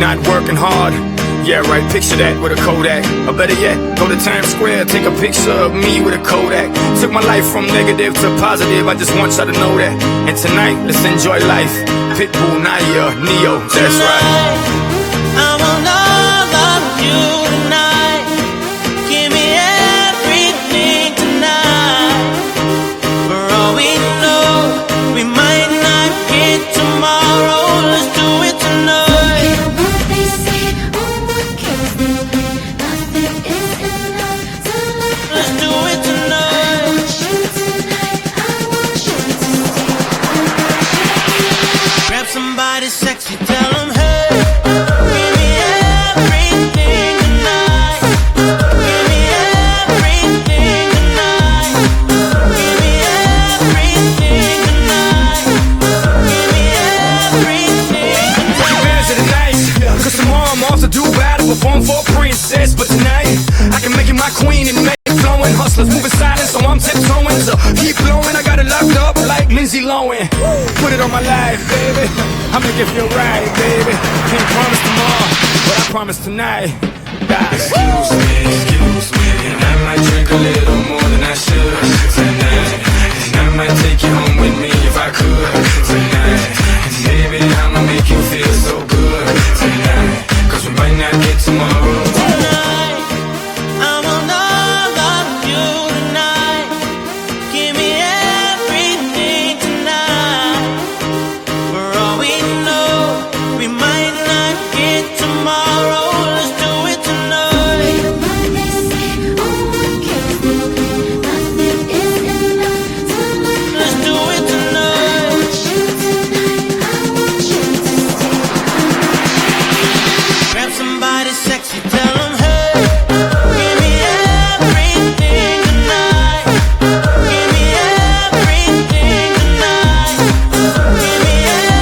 not working hard. Yeah, right, picture that with a Kodak. Or better yet, go to Times Square, take a picture of me with a Kodak. Took my life from negative to positive, I just want y'all to know that. And tonight, let's enjoy life. Pitbull, Naya, Neo, that's right. I want all of you tonight. Give me everything tonight. For all we know, we might not get tomorrow. Let's do it tonight. Let's do it tonight. Grab somebody sexy, tell them hey. Give me everything tonight. Give me everything tonight. Give me everything tonight. Give me everything tonight. Take advantage of the night, cause tomorrow I'm off to do battle, perform for a princess. But tonight, I can make you my queen and make it flowing. Hustlers moving silent, so I'm tiptoeing. So keep blowing, I got it locked up like Lindsay Lohan. Put it on my life, baby, I make it feel right, baby. Can't promise tomorrow, but I promise tonight. Excuse me, and I might drink a little more than I should tonight. And I might take you home with me if I could tonight. And baby, I'ma make you feel so good tonight. Cause we might not get tomorrow. Tonight, I want all of you tonight. Give me everything tonight. For all we know, we might not get tomorrow. Let's do it tonight. Let's do it tonight. Grab somebody sexy, tell them hey. Give me everything tonight. Give me everything tonight. Give me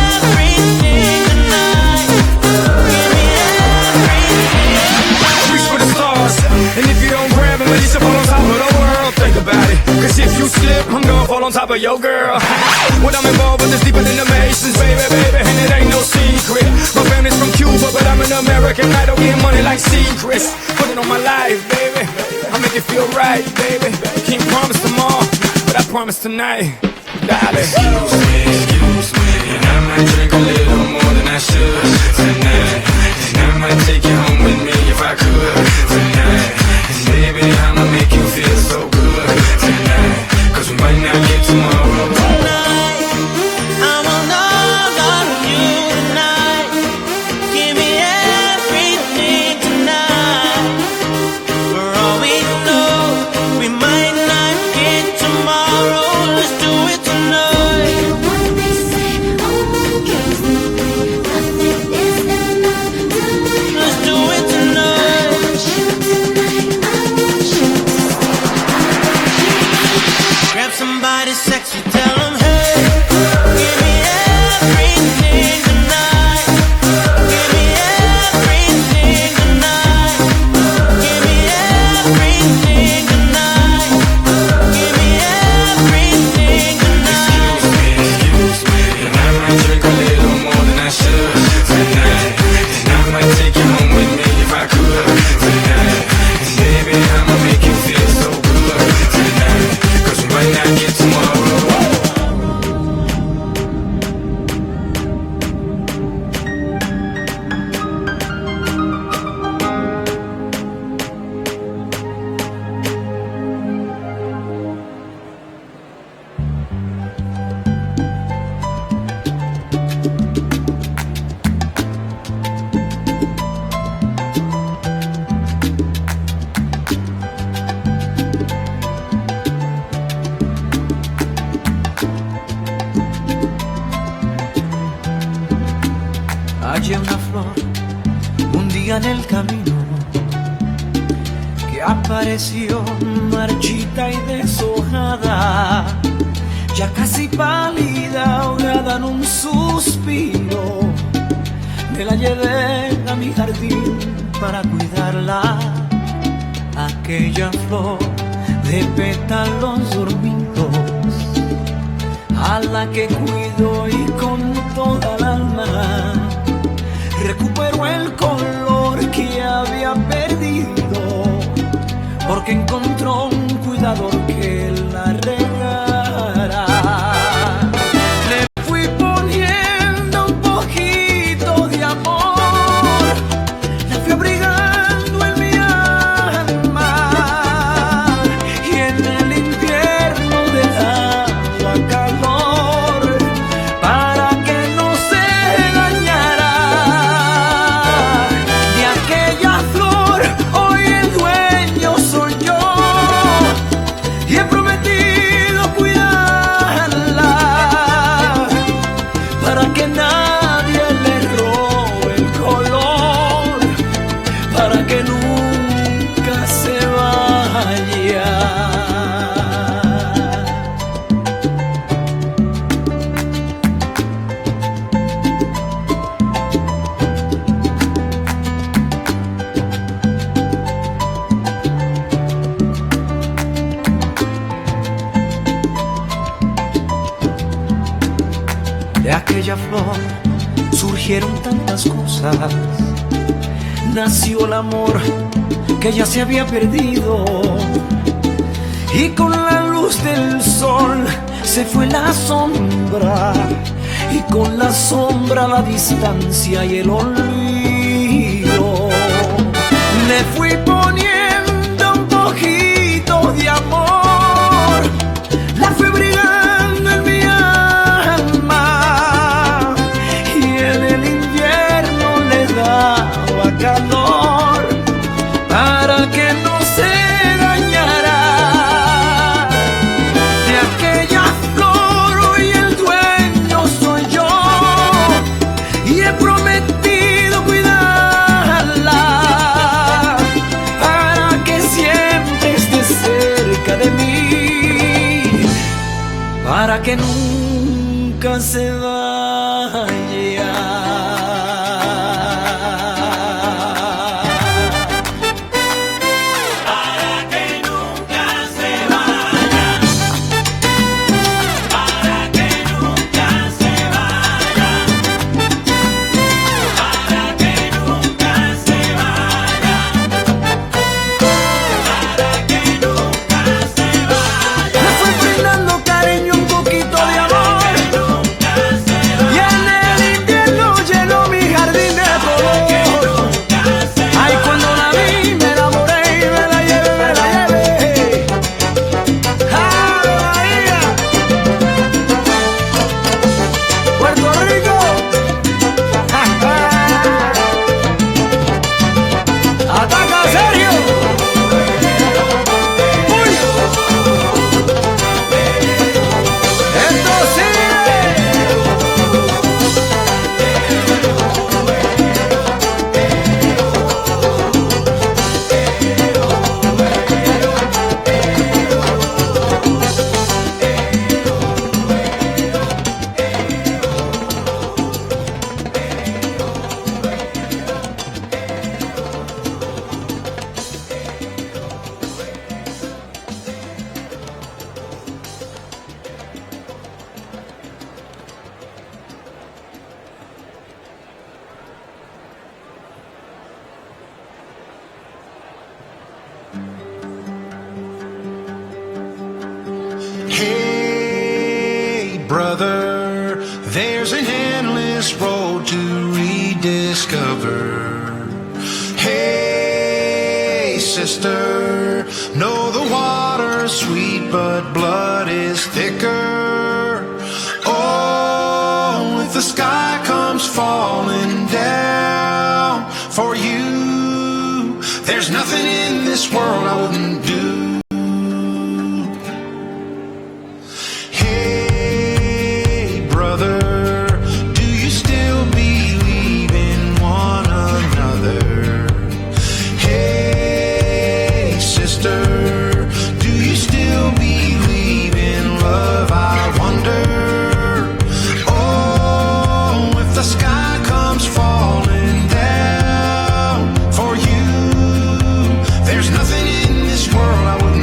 everything tonight. Give me everything. Reach for the stars, and if you don't grab them, at least you fall on top of the world. Think about it, cause if you slip, I'm gonna fall on top of your girl. What I'm involved with is deeper than the Masons, baby, baby, and it ain't no secret. My family's from Cuba, but I'm an American idol, getting money like secrets. Put it on my life, baby, I make it feel right, baby. Can't promise tomorrow, but I promise tonight, darling. Excuse me, and I might drink a little more than I should tonight. And I might take you home with me if I could tonight. And baby, I'ma make you feel so good tonight. Cause we might not get tomorrow. Tonight, I want all of you tonight. Give me everything tonight. For all we know, we might not get tomorrow. Let's do it tonight. Let's do it tonight. Grab somebody sexy, tell them hey. Give me everything tonight. Give me everything tonight. Give me everything tonight. Give me everything tonight. Excuse me, and I might drink a little more than I should tonight. And I might take you home with me if I could tonight. And baby, I'ma make you feel so good tonight. Cause we might not get tomorrow. Hallé una flor un día en el camino que apareció marchita y deshojada, ya casi pálida, ahogada en un suspiro. Me la llevé a mi jardín para cuidarla, aquella flor de pétalos dormidos, a la que cuido y con toda el alma recuperó el color que había perdido, porque encontró un cuidador que la regara. Le fui poniendo un poquito de amor, la fui abrigando en mi alma, y en el invierno le daba calor para que no se dañara. De aquella flor hoy el dueño soy yo, y he prometido cuidarla para que nadie le robe el color, para que nunca se vaya. De aquella flor surgieron tantas cosas, nació el amor que ya se había perdido, y con la luz del sol se fue la sombra, y con la sombra la distancia y el olvido. Le fui poniendo un poquito de amor, la fui brigando en mi alma, y en el invierno le daba calor para que no se dañara. De aquella flor hoy el dueño soy yo, y he prometido cuidarla para que siempre esté cerca de mí, para que nunca se vaya. Le fui brindando cariño, un poquito de amor, y en el invierno llenó mi jardín de color. Ay, cuando la vi me enamoré y me la llevé, me la llevé. ¡Ah, Bahía! ¡Puerto Rico! ¡Ataca, Sergio! ¡Uy! ¡Esto sigue! Hey, brother, there's an endless road to rediscover. Hey, sister, know the water's sweet, but blood is thicker. Oh, if the sky comes falling down for you, there's nothing in this world I wouldn't do. Hey, brother, do you still believe in one another? Hey, sister, do you still believe in love? I wonder. Oh, if the sky comes falling down for you, there's nothing in this world I wouldn't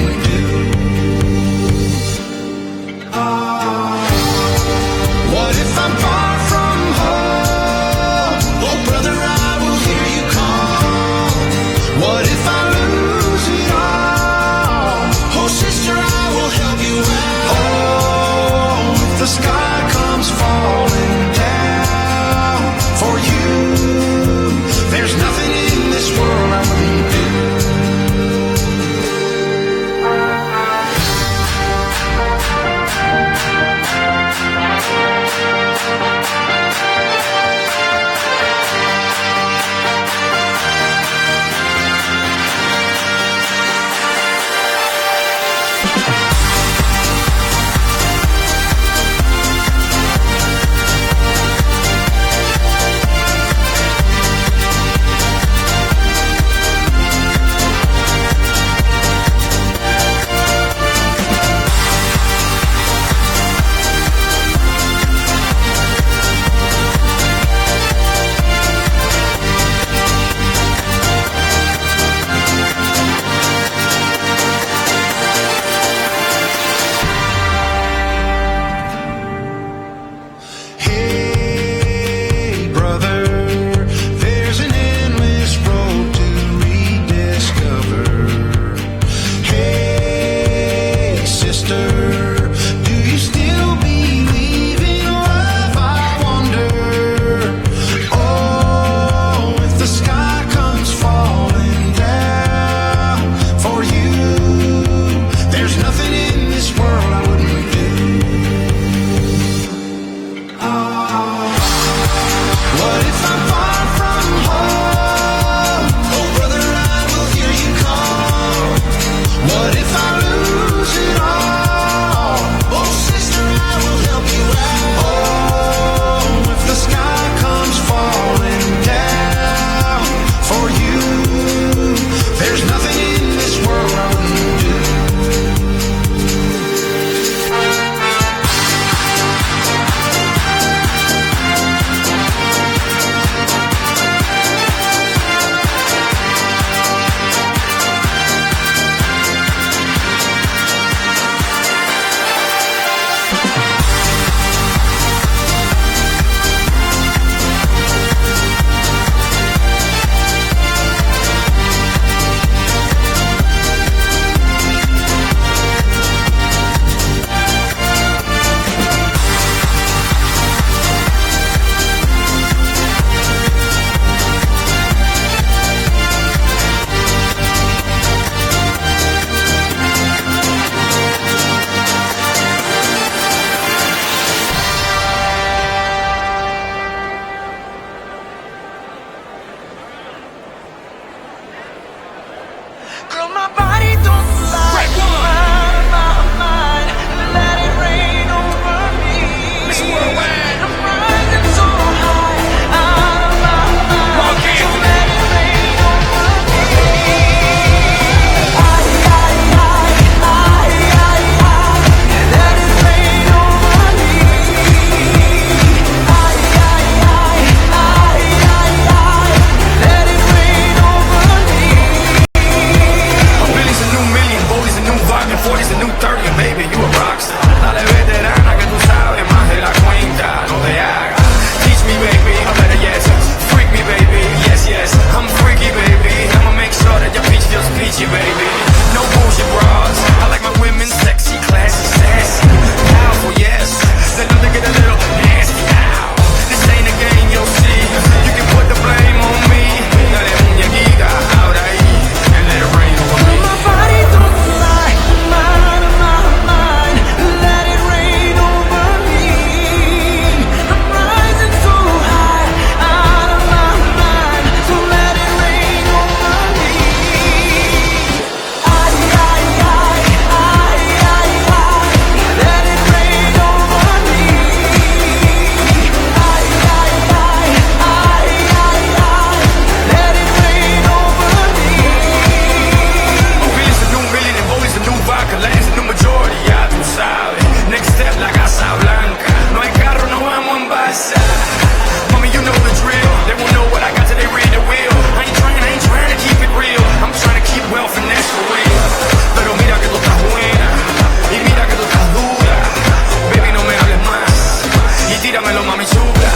tíramelo, mami chula.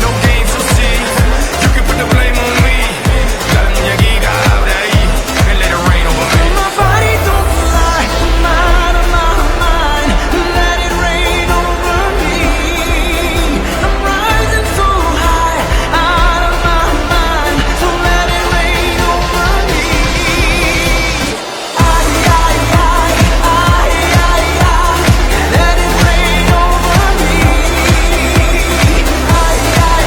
No games, you see. You can put the blame on me. Dale muñequita, abre ahí, and let it rain over me. My body don't lie, I'm out of my mind. Let it rain over me. I'm rising so high, out of my mind. So let it rain over me. Ay, ay, ay, ay, ay, ay. Let it rain over me. Ay, ay,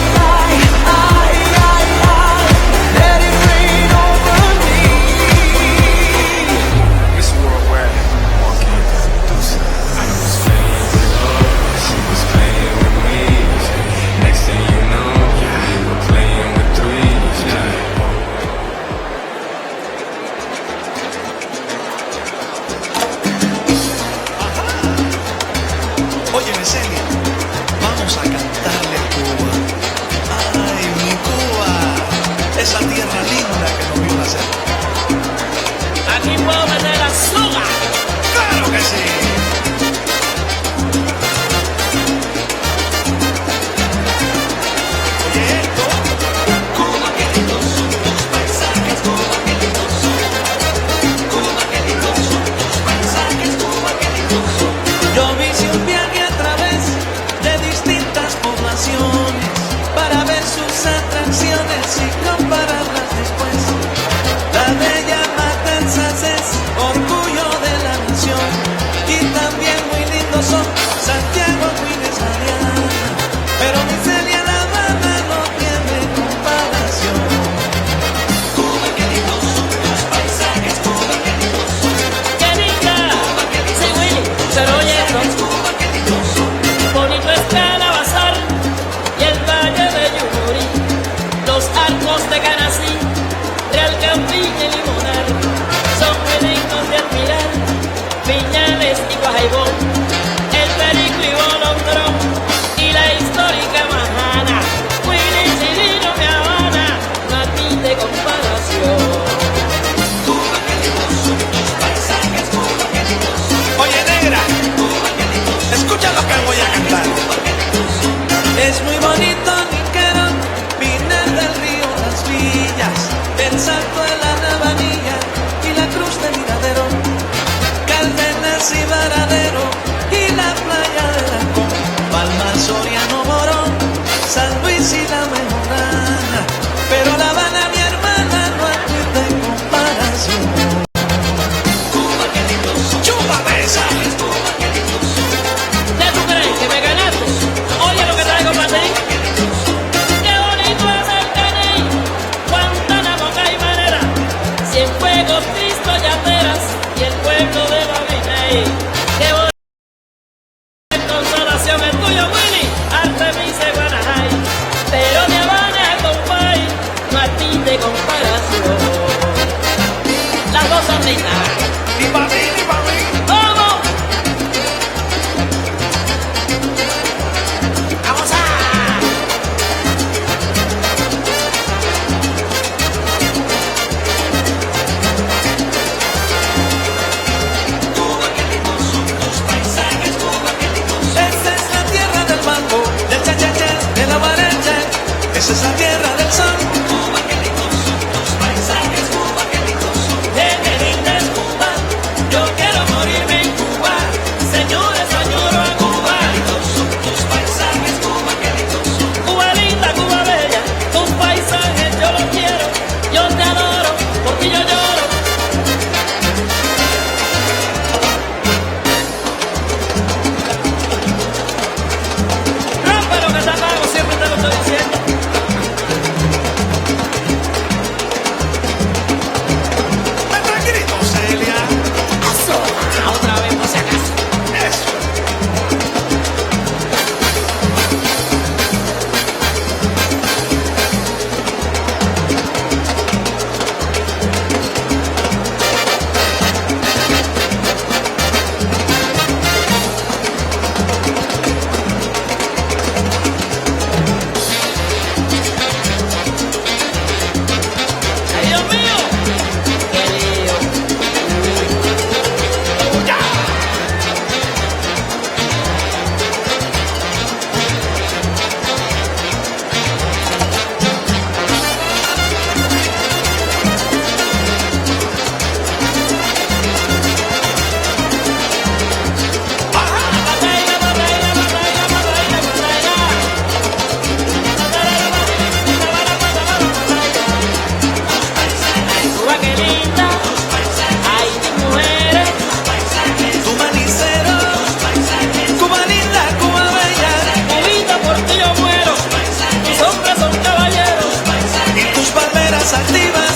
activas,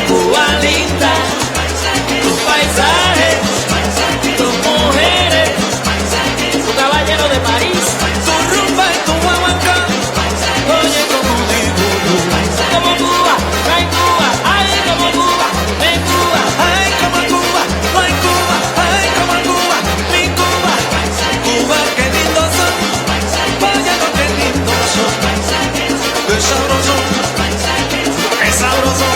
Cuba linda, tus paisajes, tus mujeres, tu caballero de París, tu rumba y tu guaguancó. Oye, como digo yo, como Cuba, ay Cuba, ay como Cuba, mi Cuba, ay como Cuba, ay Cuba, ay como Cuba, mi Cuba, Cuba, qué lindo son, vaya lo que lindo son, qué sabroso, qué sabroso.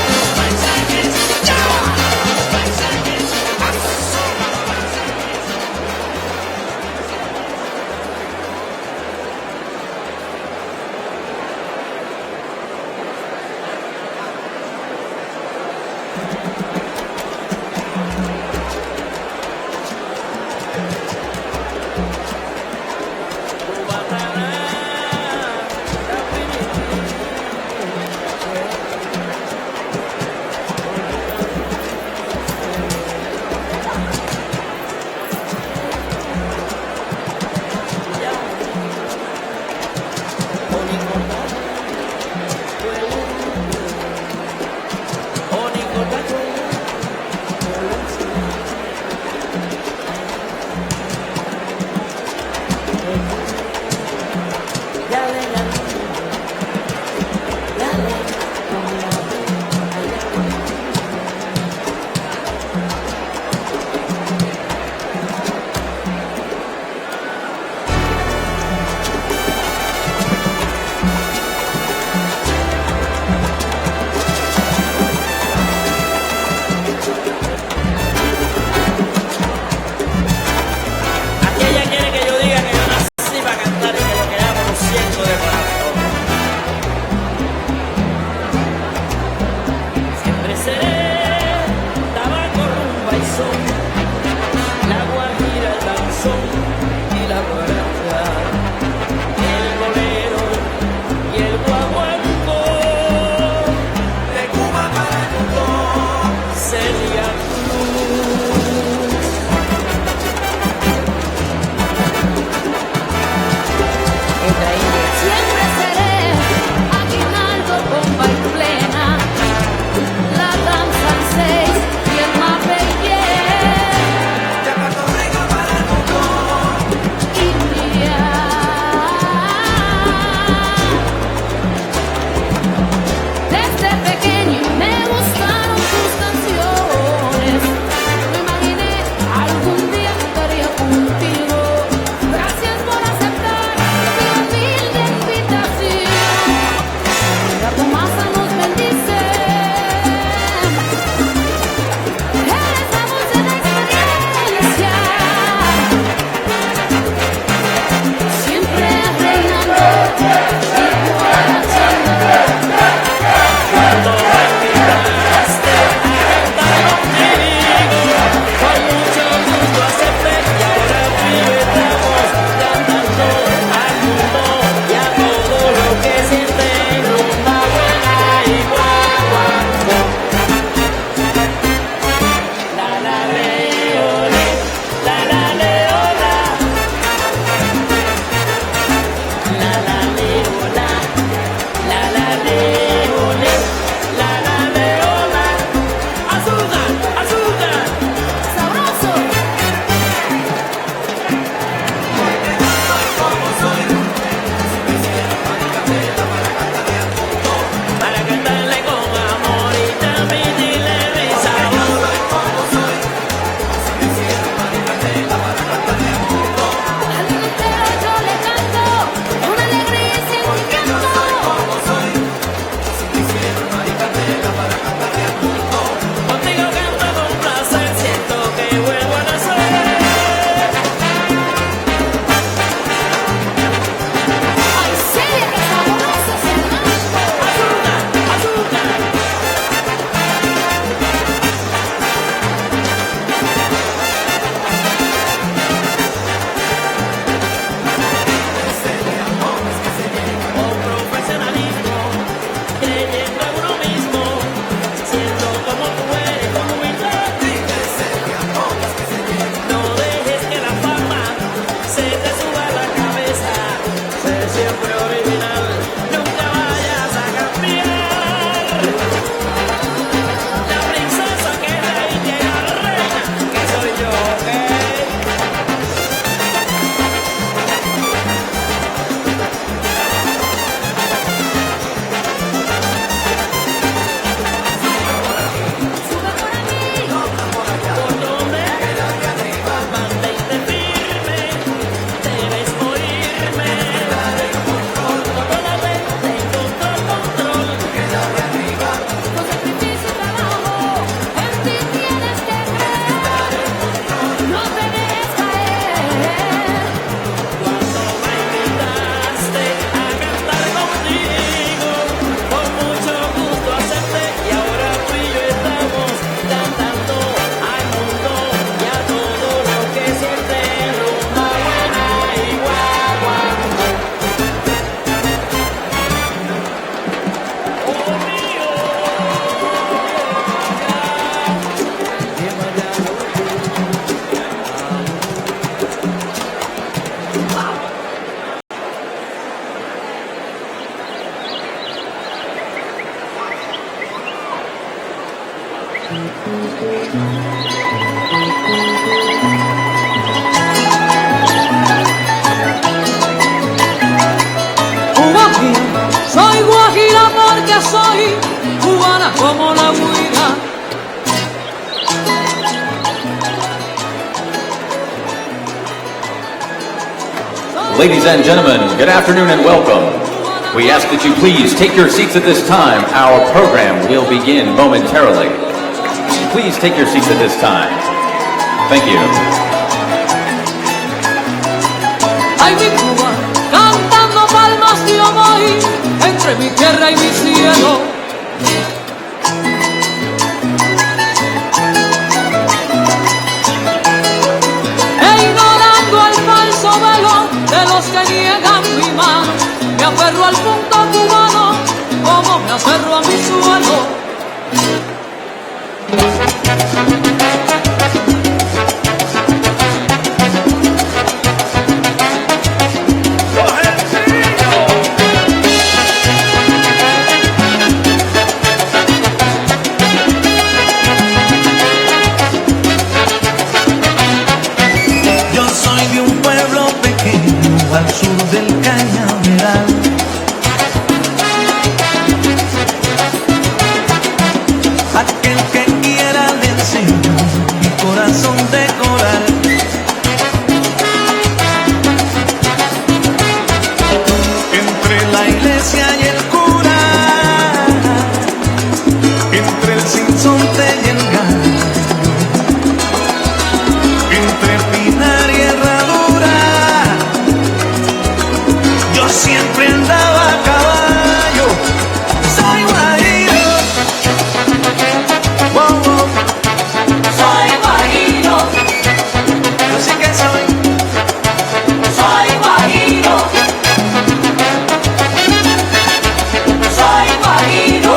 Soy guajira porque soy cubana como la huira. Ladies and gentlemen, good afternoon and welcome. We ask that you please take your seats at this time. Our program will begin momentarily. Please take your seats at this time. Thank you. Ay, mi Cuba, cantando palmas yo voy entre mi tierra y mi cielo. E ignorando el falso velo de los que niegan mi mano, me aferro al punto cubano como me aferro a mi suelo. Al sur del cañaveral, aquel que quiera le enseño mi corazón de coral. Entre la iglesia y el cura, entre el sinsonte y el gallo, entre Pinar y Herradura, yo siempre andaba a caballo. Soy guajiro, wow, wow. Soy guajiro, Yo sí que soy. soy guajiro, soy guajiro,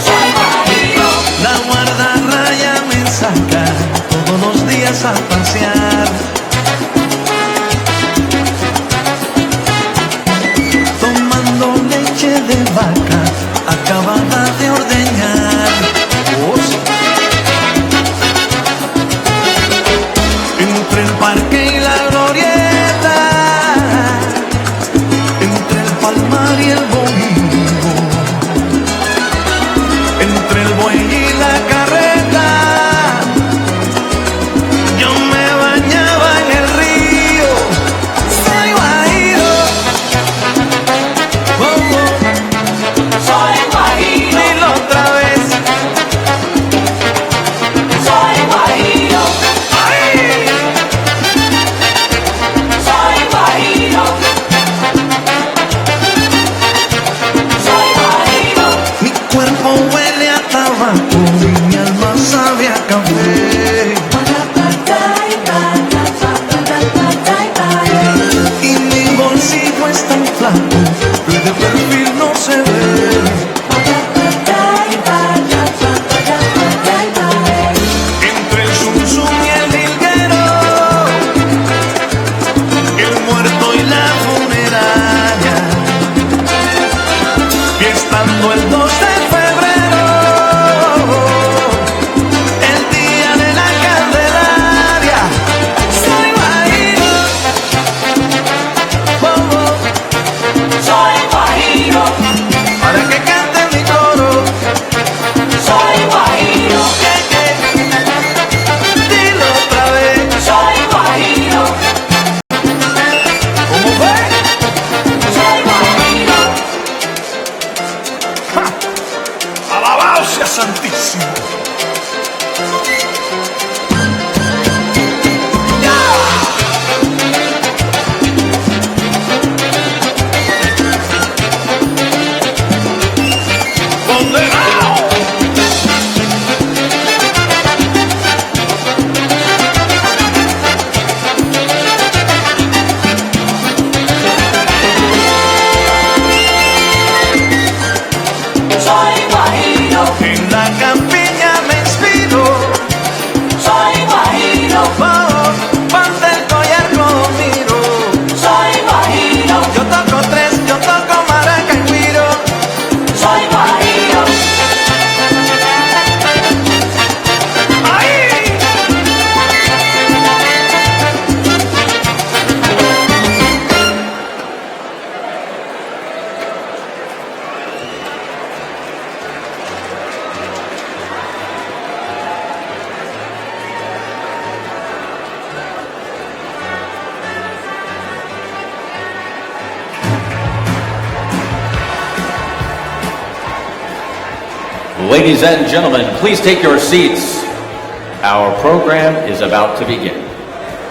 soy guajiro. La guardarraya me saca todos los días a pasear. Ladies and gentlemen, please take your seats. Our program is about to begin.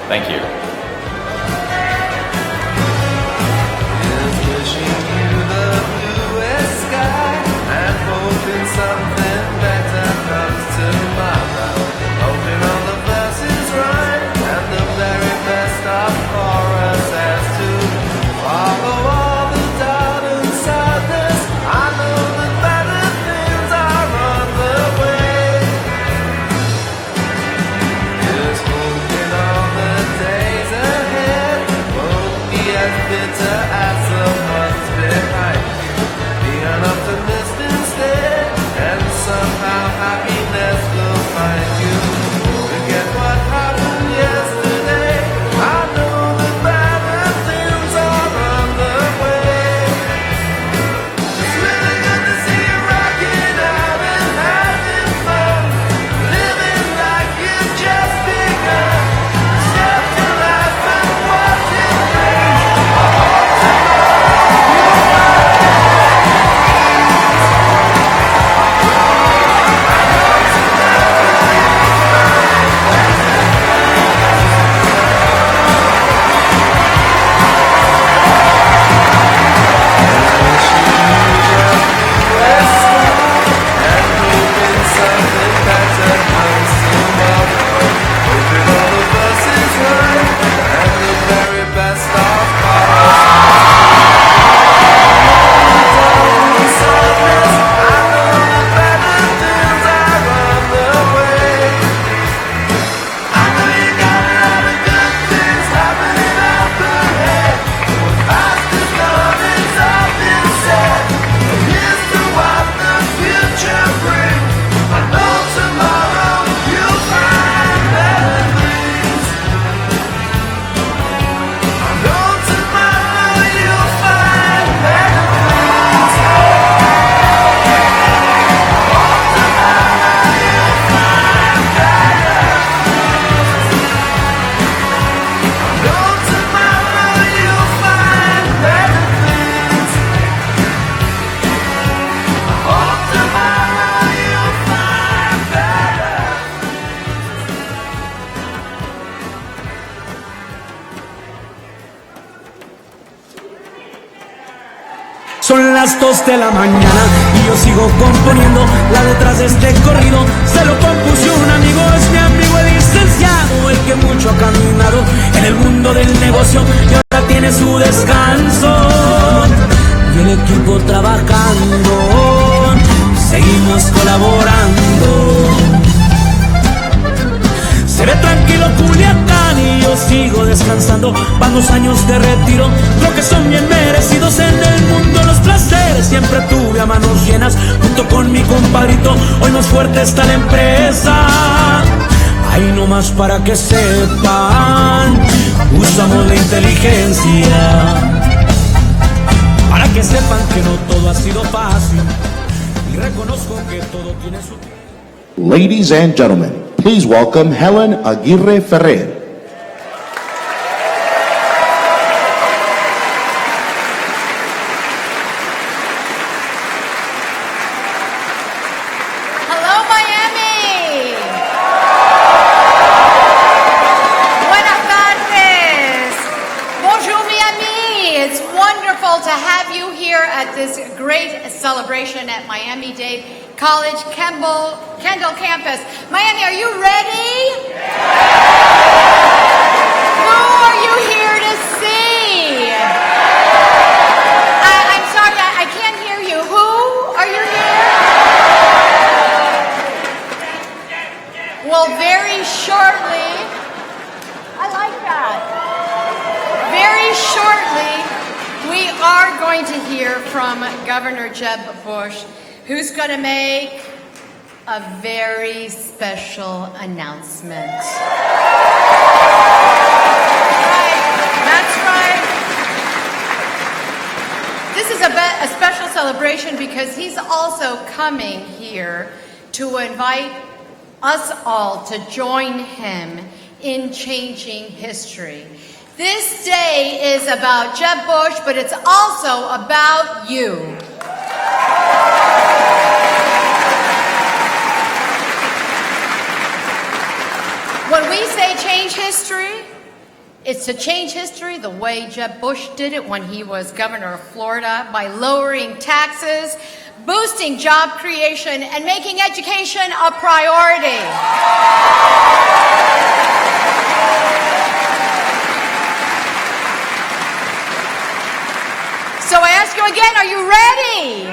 Thank you. Son las 2 de la mañana y yo sigo componiendo las letras de este corrido. Se lo compuso un amigo, es mi amigo el licenciado, el que mucho ha caminado en el mundo del negocio y ahora tiene su descanso. Y el equipo trabajando, seguimos colaborando. Se ve tranquilo Culiacán y yo sigo descansando. Van 2 años de retiro, creo que son bien merecidos. En el mundo los placeres siempre tuve a manos llenas. Junto con mi compadrito, hoy más fuerte está la empresa. Ahí nomás para que sepan, usamos la inteligencia. Para que sepan que no todo ha sido fácil y reconozco que todo tiene su tiempo. Ladies and gentlemen, please welcome Helen Aguirre Ferrer. Hello, Miami. Buenas tardes. Bonjour, Miami. It's wonderful to have you here at this great celebration at Miami-Dade College Kendall campus. Miami, are you ready? Who are you here to see? I'm sorry, I can't hear you. Who are you here? Well, very shortly, I like that. Very shortly, we are going to hear from Governor Jeb Bush, who's going to make a very special announcement. That's right. This is a special celebration because he's also coming here to invite us all to join him in changing history. This day is about Jeb Bush, but it's also about you. When we say change history, it's to change history the way Jeb Bush did it when he was governor of Florida by lowering taxes, boosting job creation, and making education a priority. So I ask you again, are you ready?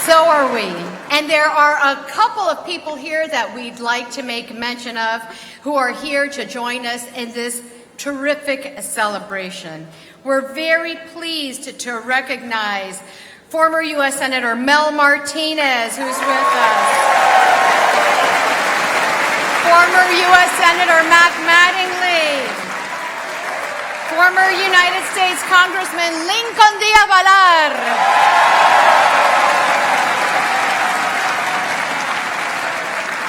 So are we. And there are a couple of people here that we'd like to make mention of who are here to join us in this terrific celebration. We're very pleased to recognize former U.S. Senator Mel Martinez, who's with us. Former U.S. Senator Matt Mattingly. Former United States Congressman Lincoln Díaz Valar.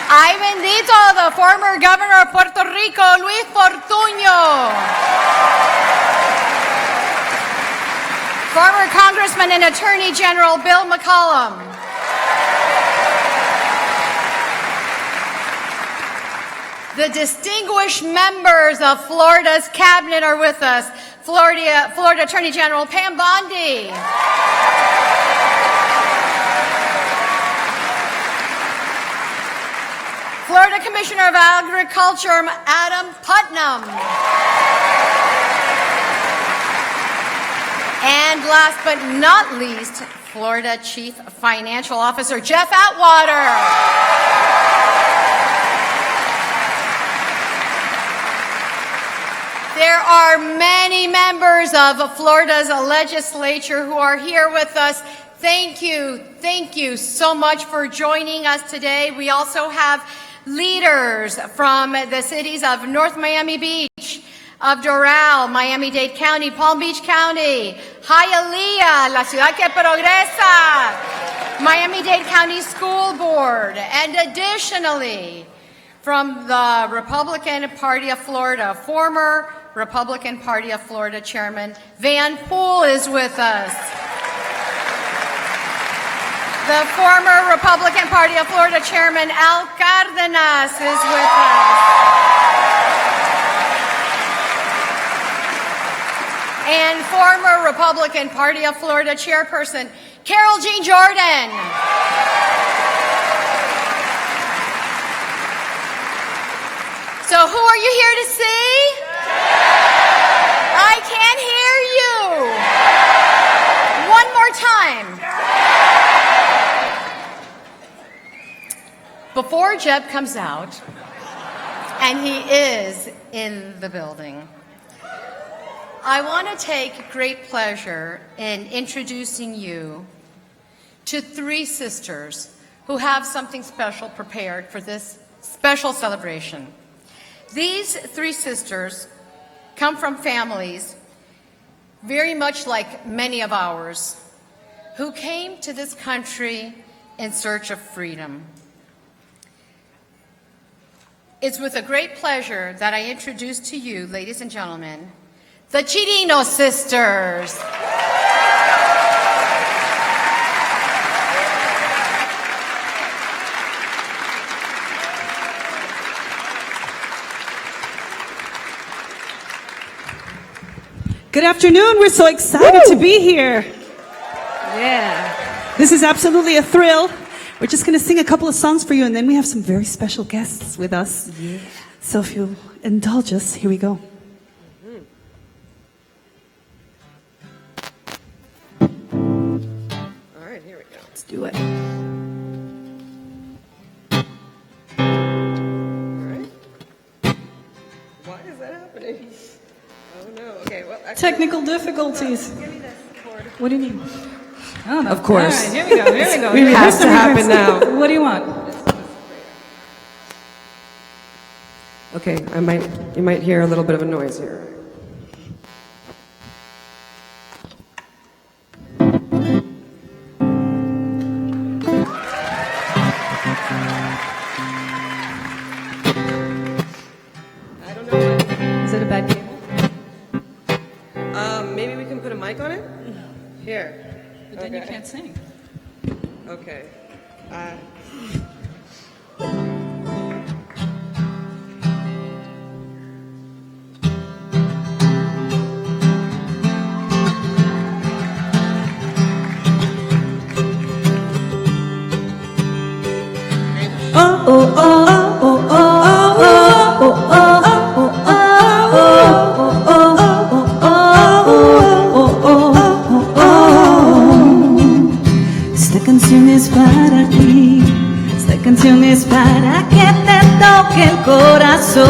Ay bendito, the former governor of Puerto Rico, Luis Fortuño. Former Congressman and Attorney General Bill McCollum. The distinguished members of Florida's cabinet are with us. Florida Attorney General Pam Bondi. Florida Commissioner of Agriculture Adam Putnam. And last but not least, Florida Chief Financial Officer Jeff Atwater. There are many members of Florida's legislature who are here with us. Thank you so much for joining us today. We also have leaders from the cities of North Miami Beach, of Doral, Miami-Dade County, Palm Beach County, Hialeah, La Ciudad que Progresa, Miami-Dade County School Board, and additionally, from the Republican Party of Florida, former Republican Party of Florida Chairman Van Poole is with us. The former Republican Party of Florida Chairman Al Cardenas is with us. And former Republican Party of Florida Chairperson Carol Jean Jordan. So who are you here to see? I can't hear you. One more time. Before Jeb comes out, and he is in the building, I want to take great pleasure in introducing you to three sisters who have something special prepared for this special celebration. These three sisters come from families very much like many of ours who came to this country in search of freedom. It's with a great pleasure that I introduce to you, ladies and gentlemen, the Chirino sisters. Good afternoon. We're so excited to be here. Yeah. This is absolutely a thrill. We're just going to sing a couple of songs for you, and then we have some very special guests with us. Yeah. So if you'll indulge us, here we go. All right, here we go. Let's do it. All right. Why is that happening? Oh, no. Okay, well, actually, Technical difficulties. Give me this cord. What do you need? Oh, no. Of course. All right, here we go. Here we go. It has to happen now. What do you want? Okay, you might hear a little bit of a noise here. I don't know. Is it a bad cable? Maybe we can put a mic on it? Here. But then you can't sing. Okay. Esta canción es para ti, esta canción es para que te toque el corazón.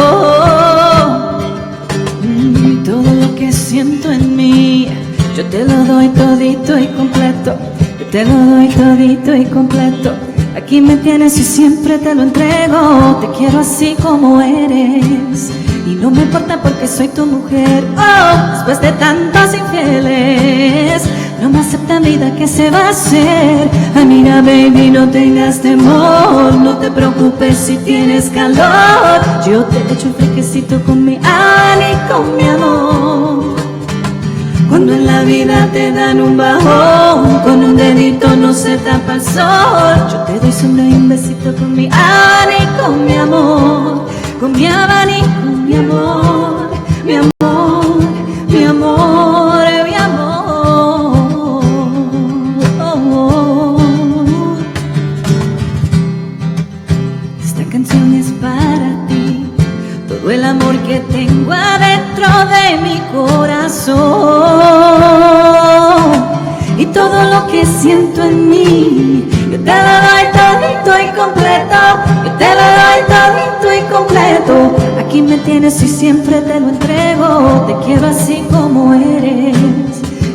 Todo lo que siento en mí, yo te lo doy todito y completo, yo te lo doy todito y completo. Aquí me tienes y siempre te lo entrego. Te quiero así como eres y no me importa porque soy tu mujer. Oh, después de tantos infieles, no me acepta vida, ¿qué se va a hacer? Ay, mira, baby, no tengas temor, no te preocupes si tienes calor. Yo te echo un fresquecito con mi ani, con mi amor. Cuando en la vida te dan un bajón, con un dedito no se tapa el sol. Yo te doy sombra y un besito con mi ani, con mi amor. Con mi abani, con mi amor, mi amor, mi amor, mi amor. Esta canción es para ti, todo el amor que tengo adentro de mi corazón y todo lo que siento en mí. Yo te lo doy todito y completo, yo te lo doy todito y completo. Aquí me tienes y siempre te lo entrego. Te quiero así como eres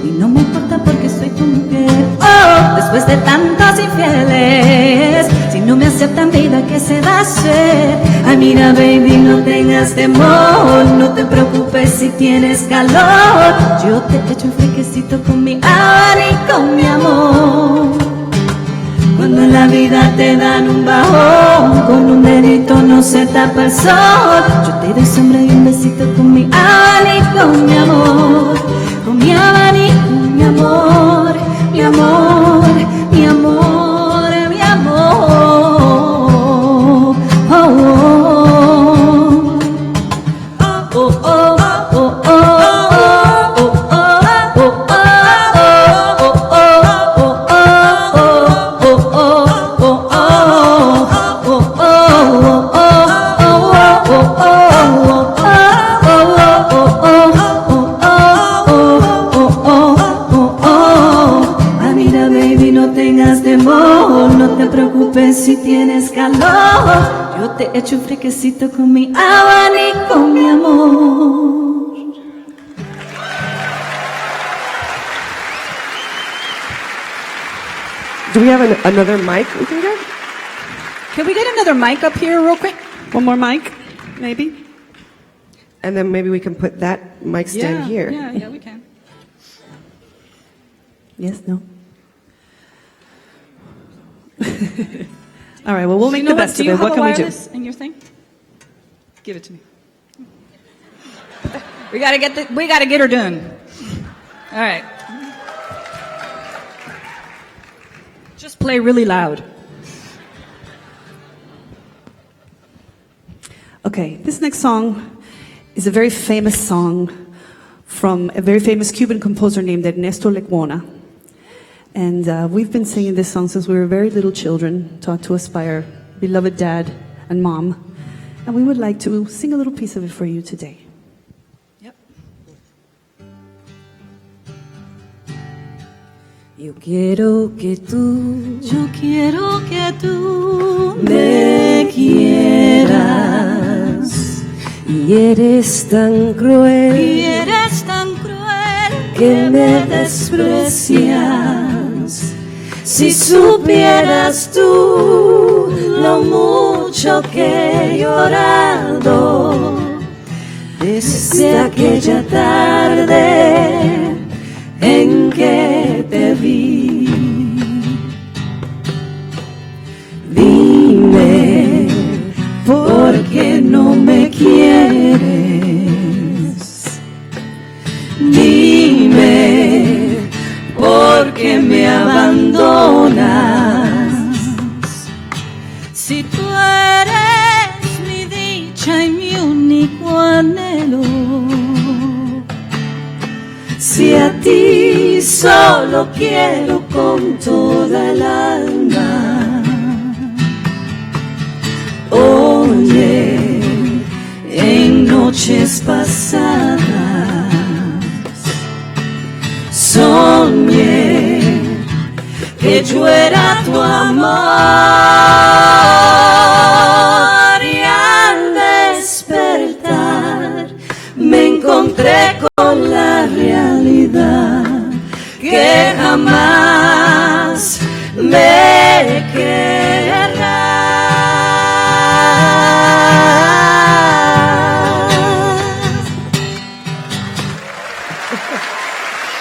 y no me importa porque soy tu mujer. Oh, después de tantos infieles, si no me aceptan vida, ¿qué se va a hacer? Ay, mira, baby, no tengas temor, no te preocupes si tienes calor. Yo te echo un fresquecito con mi ani, con mi amor. Cuando en la vida te dan un bajón, con un dedito no se tapa el sol. Yo te doy sombra y un besito con mi ani, con mi amor. Con mi abani, con mi amor, mi amor, mi amor, mi amor. Oh, oh, oh, oh, oh, oh, oh, no te preocupes si tienes calor. Yo te echo un fresquecito con mi abani, con mi amor. Do we have another mic we can get? Can we get another mic up here real quick? One more mic, maybe? And then maybe we can put that mic stand here. Yeah, we can. Yes, no? All right, well, we'll make the best of it. What can we do? In your thing? Give it to me. We gotta get her done. All right. Just play really loud. Okay, this next song is a very famous song from a very famous Cuban composer named Ernesto Lecuona. And we've been singing this song since we were very little children, taught to us by our beloved dad and mom. And we would like to sing a little piece of it for you today. Yep. Yo quiero que tú me quieras y eres tan cruel que me desprecias. Si supieras tú lo mucho que he llorado desde aquella tarde en que te vi. Dime por qué no me quieres. Dime por qué me abandonas. Si tú a ti solo quiero con toda el alma. Oye, en noches pasadas soñé que yo era tu amor y al despertar me encontré con la realidad que jamás me querrás.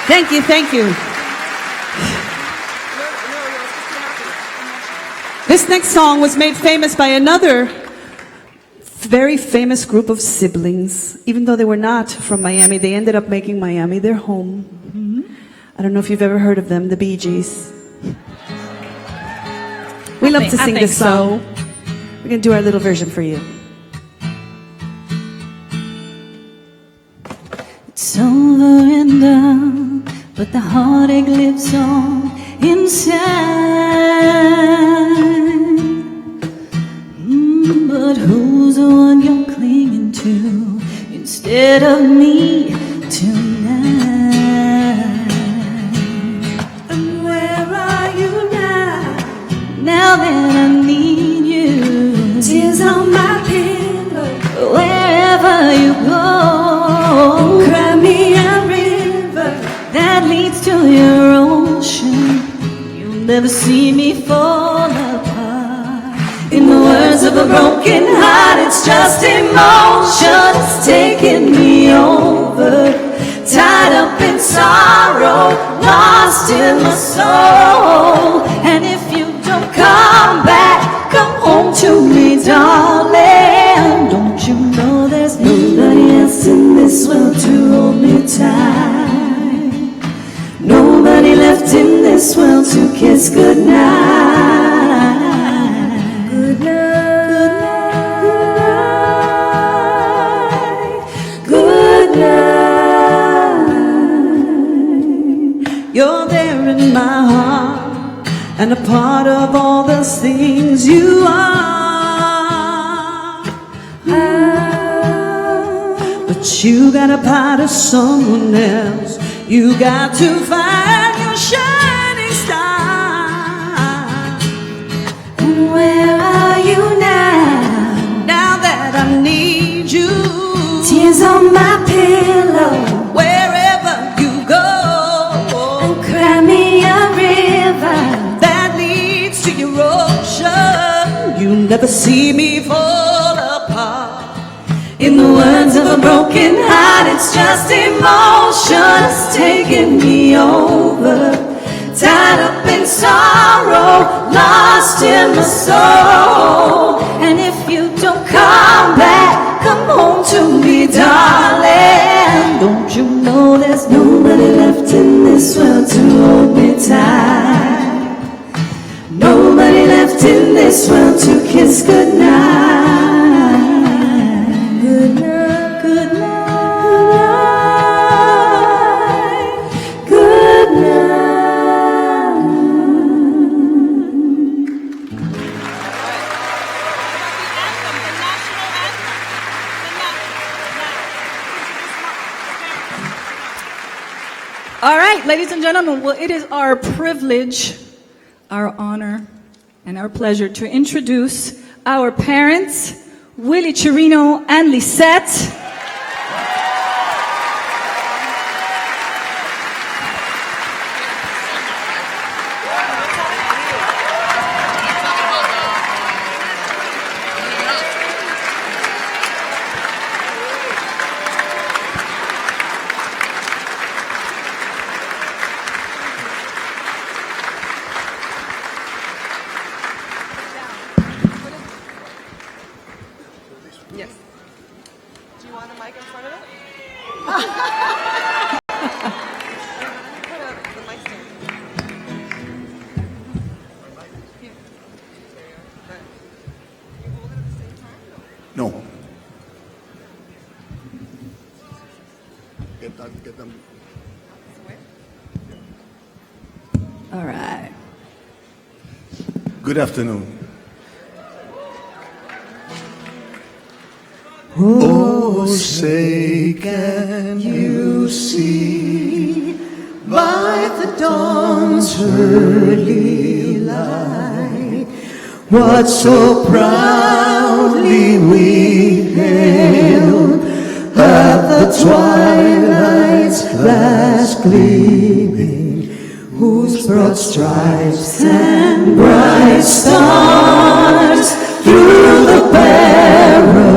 Thank you, thank you. This next song was made famous by another very famous group of siblings. Even though they were not from Miami, they ended up making Miami their home. I don't know if you've ever heard of them, the Bee Gees. We love to sing this song. We're going to do our little version for you. It's over and done, but the heartache lives on inside. But who's the one you're clinging to instead of me tonight? And where are you now? Now that I need you, tears on my pillow. Wherever you go, cry me a river that leads to your ocean. You'll never see me fall apart. In the words of a broken heart, it's just emotion. It's taking me over. Tied up in sorrow, lost in my soul. And if you don't come back, come home to me, darling. Don't you know there's nobody else in this world to hold me tight? Nobody left in this world to kiss goodnight. Good night, good night. You're there in my heart and a part of all the things you are. But you got a part of someone else. You got to find your shining star. And where are you now? Now that I need you, tears on my pillow. Wherever you go, and cry me a river that leads to your ocean. You'll never see me fall apart. In the words of a broken heart, it's just emotion. It's taking me over. Tied up in sorrow, lost in my soul. And if you don't come back, come home to me, darling. Don't you know there's nobody left in this world to hold me tight? Nobody left in this world to kiss goodnight. Good night, good night, good night. All right, ladies and gentlemen, well, it is our privilege, our honor, and our pleasure to introduce our parents, Willie Chirino and Lisette. Yes. Do you want a mic in front of it? Put the mic stand. Here. There you go. You hold it at the same time? No. Get them. This way? All right. Good afternoon. Oh, say can you see by the dawn's early light what so proudly we hailed at the twilight's last gleaming, whose broad stripes and bright stars through the perilous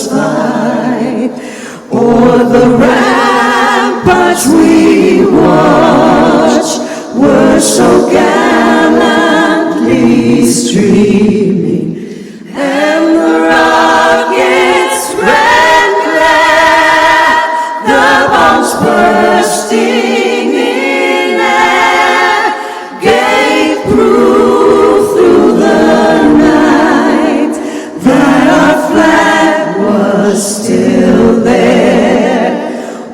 fight o'er the ramparts we watched were so gallantly streaming, and the rockets ran glad, the bombs bursting in air gave proof through the night that our flag was still there.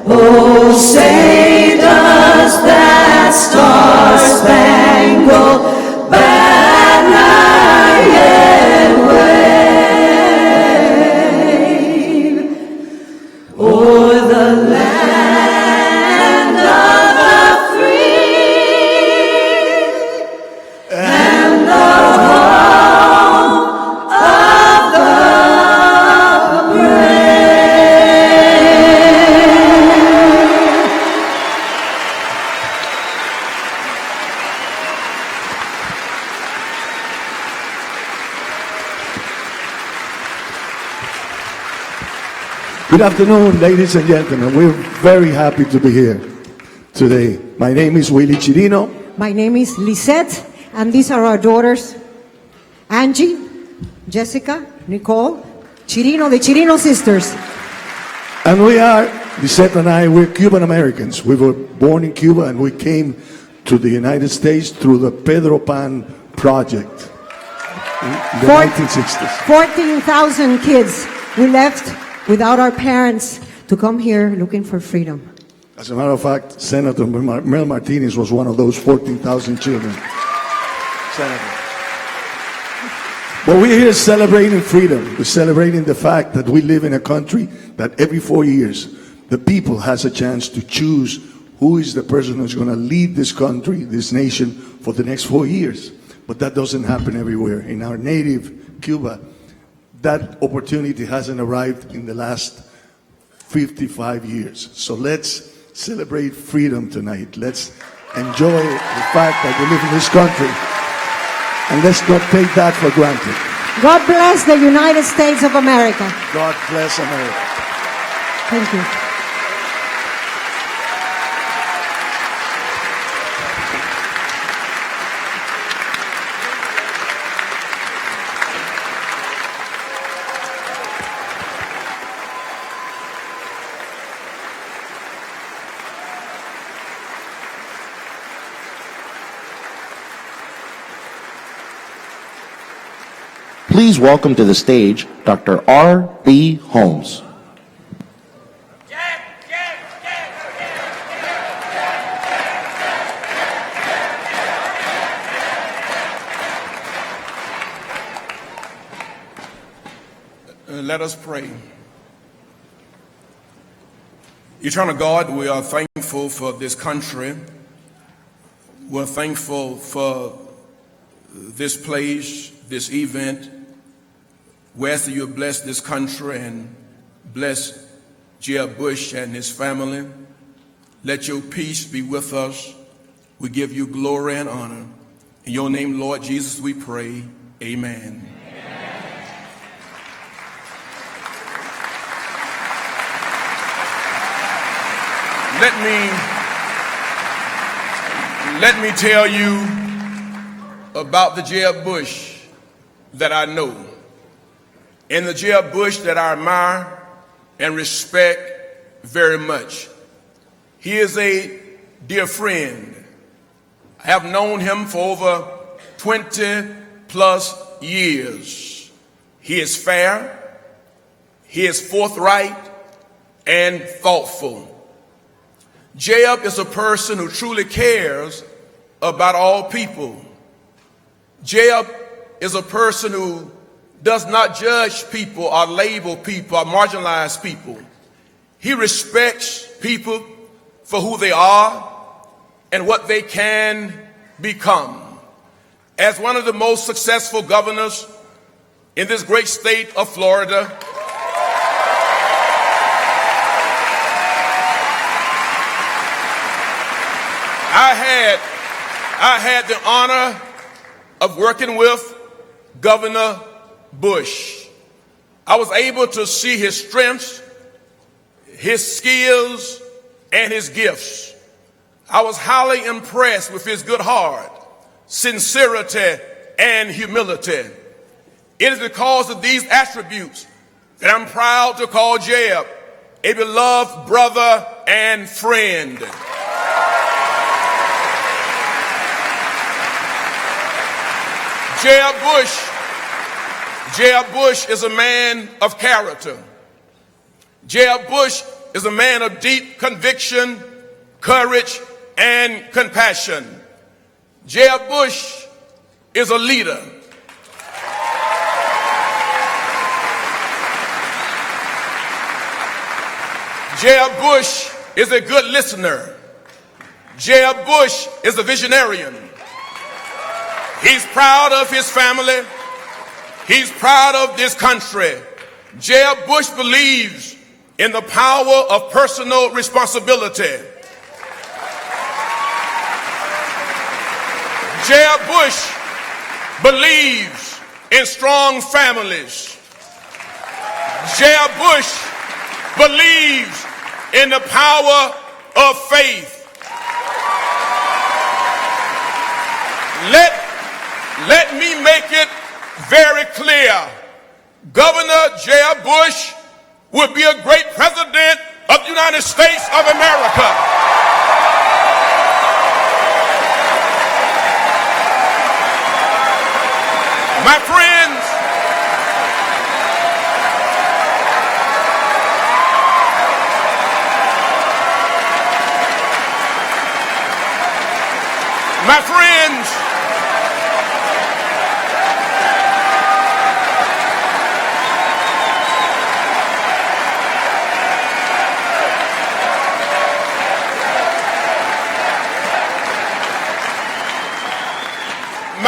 Oh, say does that star-spangled banner yet wave o'er the land of the free and the home of the brave. Good afternoon, ladies and gentlemen. We're very happy to be here today. My name is Willie Chirino. My name is Lisette, and these are our daughters, Angie, Jessica, Nicole, Chirino, the Chirino sisters. And we are, Lisette and I, we're Cuban Americans. We were born in Cuba and we came to the United States through the Pedro Pan Project in the 1960s. 14,000 kids. We left without our parents to come here looking for freedom. As a matter of fact, Senator Mel Martinez was one of those 14,000 children. Senator. But we're here celebrating freedom. We're celebrating the fact that we live in a country that every 4 years, the people has a chance to choose who is the person who's going to lead this country, this nation, for the next 4 years. But that doesn't happen everywhere. In our native Cuba, that opportunity hasn't arrived in the last 55 years. So let's celebrate freedom tonight. Let's enjoy the fact that we live in this country. And let's not take that for granted. God bless the United States of America. God bless America. Thank you. Please welcome to the stage Dr. R.B. Holmes. Let us pray. Eternal God, we are thankful for this country. We're thankful for this place, this event. We ask that you bless this country and bless Jeb Bush and his family. Let your peace be with us. We give you glory and honor. In your name, Lord Jesus, we pray. Amen. Let me tell you about the Jeb Bush that I know, and the Jeb Bush that I admire and respect very much. He is a dear friend. I have known him for over 20 plus years. He is fair, he is forthright and thoughtful. Jeb is a person who truly cares about all people. Jeb is a person who does not judge people or label people or marginalize people. He respects people for who they are and what they can become. As one of the most successful governors in this great state of Florida, I had the honor of working with Governor Bush. I was able to see his strengths, his skills, and his gifts. I was highly impressed with his good heart, sincerity, and humility. It is because of these attributes that I'm proud to call Jeb a beloved brother and friend. Jeb Bush is a man of character. Jeb Bush is a man of deep conviction, courage, and compassion. Jeb Bush is a leader. Jeb Bush is a good listener. Jeb Bush is a visionarian. He's proud of his family. He's proud of this country. Jeb Bush believes in the power of personal responsibility. Jeb Bush believes in strong families. Jeb Bush believes in the power of faith. Let me make it very clear. Governor Jeb Bush would be a great president of the United States of America. My friends, my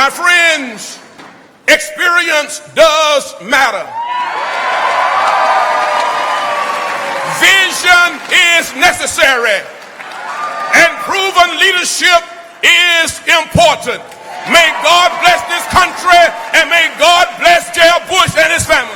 friends, experience does matter. Vision is necessary, and proven leadership is important. May God bless this country, and may God bless Jeb Bush and his family.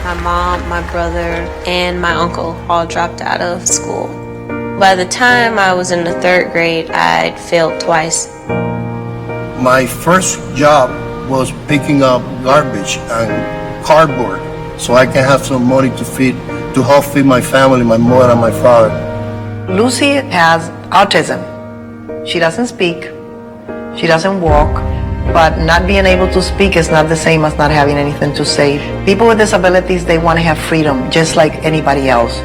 My mom, my brother, and my uncle all dropped out of school. By the time I was in the 3rd grade, I'd failed twice. My first job was picking up garbage and cardboard so I can have some money to help feed my family, my mother and my father. Lucy has autism. She doesn't speak, she doesn't walk, but not being able to speak is not the same as not having anything to say. People with disabilities, they want to have freedom just like anybody else.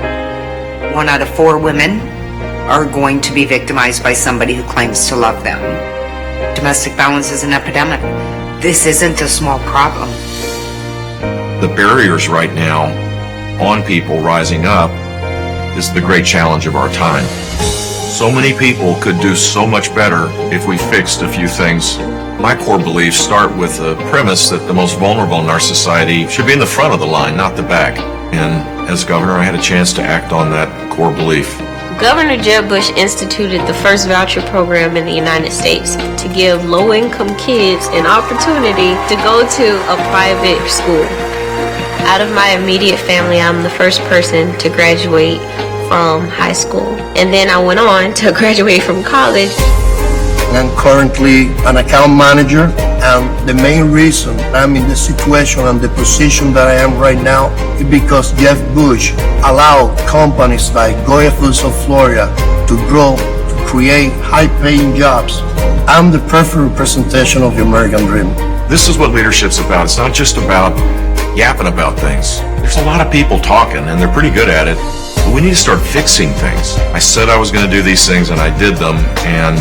1 out of 4 women are going to be victimized by somebody who claims to love them. Domestic violence is an epidemic. This isn't a small problem. The barriers right now on people rising up is the great challenge of our time. So many people could do so much better if we fixed a few things. My core beliefs start with the premise that the most vulnerable in our society should be in the front of the line, not the back. And as governor, I had a chance to act on that core belief. Governor Jeb Bush instituted the first voucher program in the United States to give low-income kids an opportunity to go to a private school. Out of my immediate family, I'm the first person to graduate from high school. And then I went on to graduate from college. and I'm currently an account manager. And the main reason I'm in the situation and the position that I am right now is because Jeb Bush allowed companies like Goya Foods of Florida to grow, to create high-paying jobs. I'm the perfect representation of the American dream. This is what leadership's about. It's not just about yapping about things. There's a lot of people talking, and they're pretty good at it. But we need to start fixing things. I said I was going to do these things, and I did them, and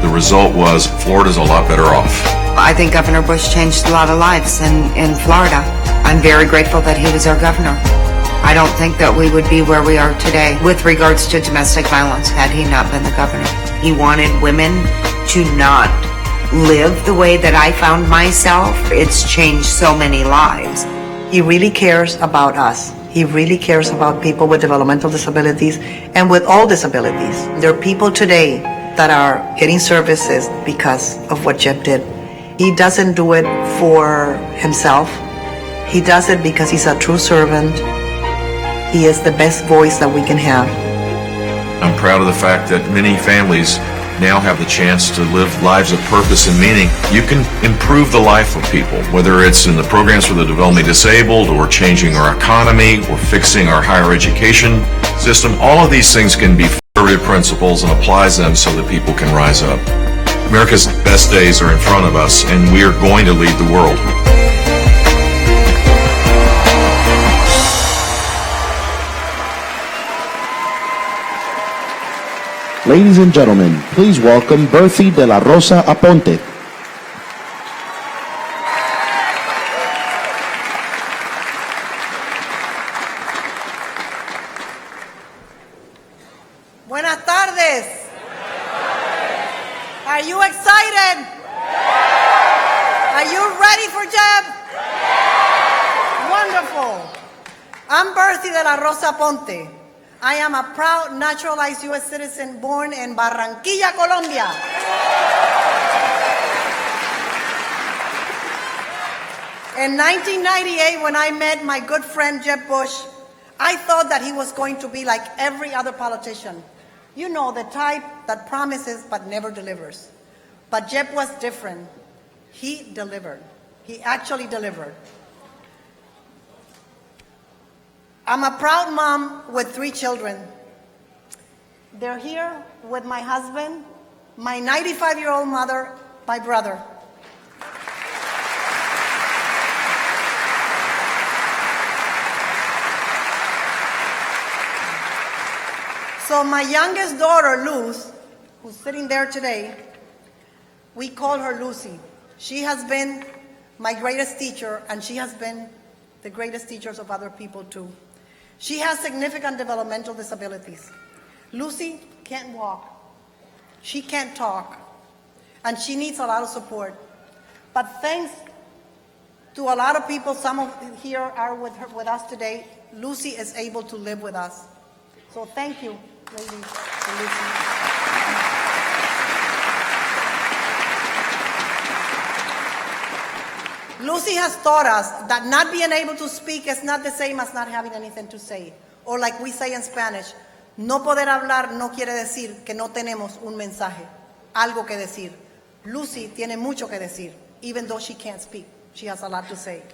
the result was Florida's a lot better off. I think Governor Bush changed a lot of lives in Florida. I'm very grateful that he was our governor. I don't think that we would be where we are today with regards to domestic violence had he not been the governor. He wanted women to not live the way that I found myself. It's changed so many lives. He really cares about us. He really cares about people with developmental disabilities and with all disabilities. There are people today that are getting services because of what Jeb did. He doesn't do it for himself. He does it because he's a true servant. He is the best voice that we can have. I'm proud of the fact that many families now have the chance to live lives of purpose and meaning. You can improve the life of people, whether it's in the programs for the developmentally disabled or changing our economy or fixing our higher education system. All of these things can be conservative principles and applies them so that people can rise up. America's best days are in front of us, and we are going to lead the world. Ladies and gentlemen, please welcome Berthy de la Rosa Aponte. Buenas tardes. Are you excited? Are you ready for Jeb? Wonderful. I'm Berthy de la Rosa Aponte. I am a proud naturalized U.S. citizen born in Barranquilla, Colombia. In 1998, when I met my good friend Jeb Bush, I thought that he was going to be like every other politician. You know, the type that promises but never delivers. But Jeb was different. He delivered. He actually delivered. I'm a proud mom with 3 children. They're here with my husband, my 95-year-old mother, my brother. So my youngest daughter, Luz, who's sitting there today, we call her Lucy. She has been my greatest teacher, and she has been the greatest teachers of other people too. She has significant developmental disabilities. Lucy can't walk. She can't talk. And she needs a lot of support. But thanks to a lot of people, some of here are with us today, Lucy is able to live with us. So thank you, ladies, for Lucy. Lucy has taught us that not being able to speak is not the same as not having anything to say. Or like we say in Spanish, no poder hablar no quiere decir que no tenemos un mensaje, algo que decir. Lucy tiene mucho que decir, even though she can't speak. She has a lot to say.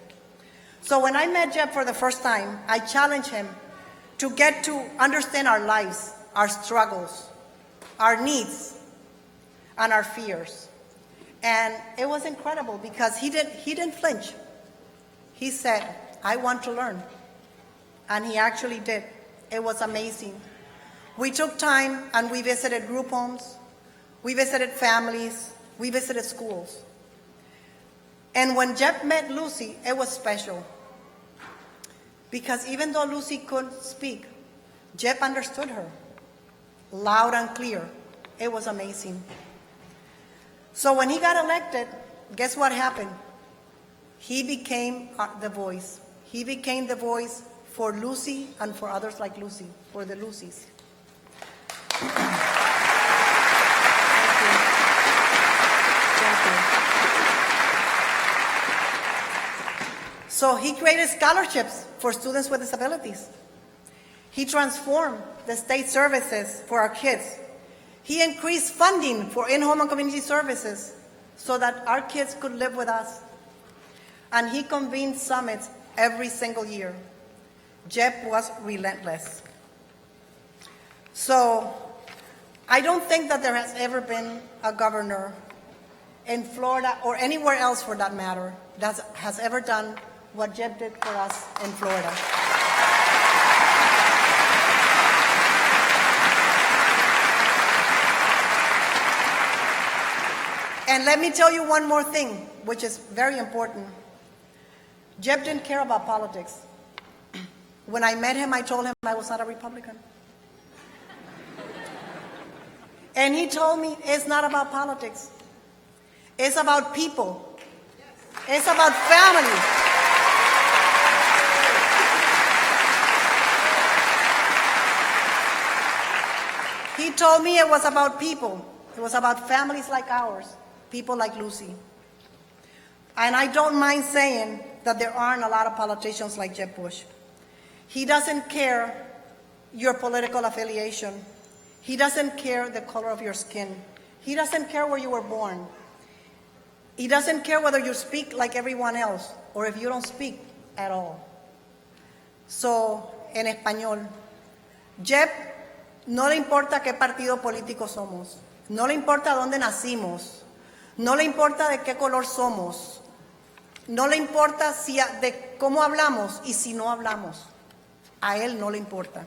So when I met Jeb for the first time, I challenged him to get to understand our lives, our struggles, our needs, and our fears. And it was incredible because he didn't flinch. He said, I want to learn. And he actually did. It was amazing. We took time and we visited group homes. We visited families. We visited schools. And when Jeb met Lucy, it was special. Because even though Lucy couldn't speak, Jeb understood her loud and clear. It was amazing. So when he got elected, guess what happened? He became the voice. He became the voice for Lucy and for others like Lucy, for the Lucys. Thank you. So he created scholarships for students with disabilities. He transformed the state services for our kids. He increased funding for in-home and community services so that our kids could live with us. And he convened summits every single year. Jeb was relentless. So I don't think that there has ever been a governor in Florida or anywhere else for that matter that has ever done what Jeb did for us in Florida. And let me tell you one more thing, which is very important. Jeb didn't care about politics. When I met him, I told him I was not a Republican. And he told me it's not about politics. It's about people. It's about family. He told me it was about people. It was about families like ours, people like Lucy. And I don't mind saying that there aren't a lot of politicians like Jeb Bush. He doesn't care your political affiliation. He doesn't care the color of your skin. He doesn't care where you were born. He doesn't care whether you speak like everyone else or if you don't speak at all. So, en español, Jeb no le importa qué partido político somos, no le importa dónde nacimos, no le importa de qué color somos, no le importa de cómo hablamos y si no hablamos. A él no le importa.